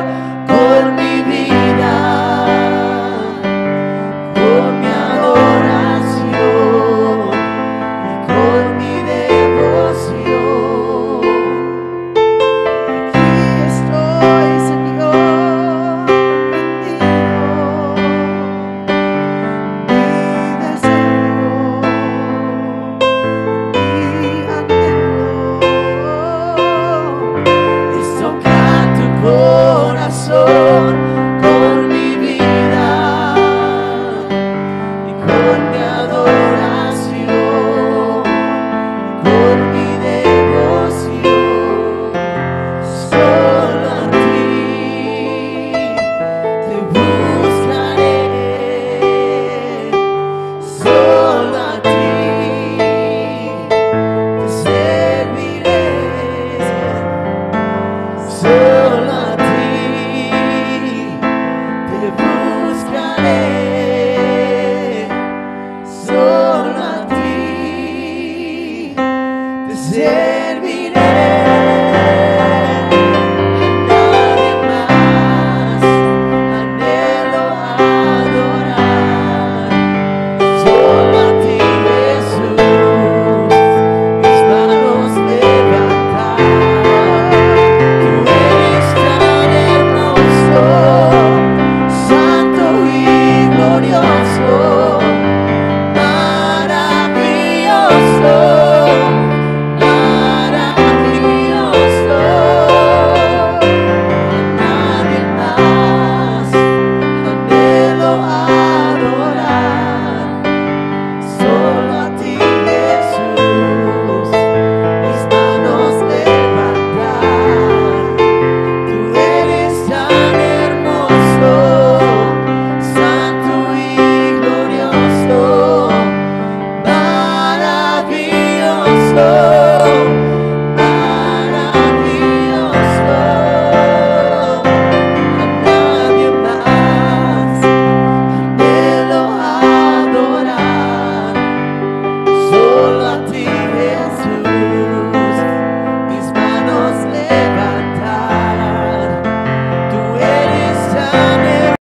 con mi vida, con mi adoración y con mi devoción. Aquí estoy, Señor, rendido, mi deseo, mi anhelo es tocar tu corazón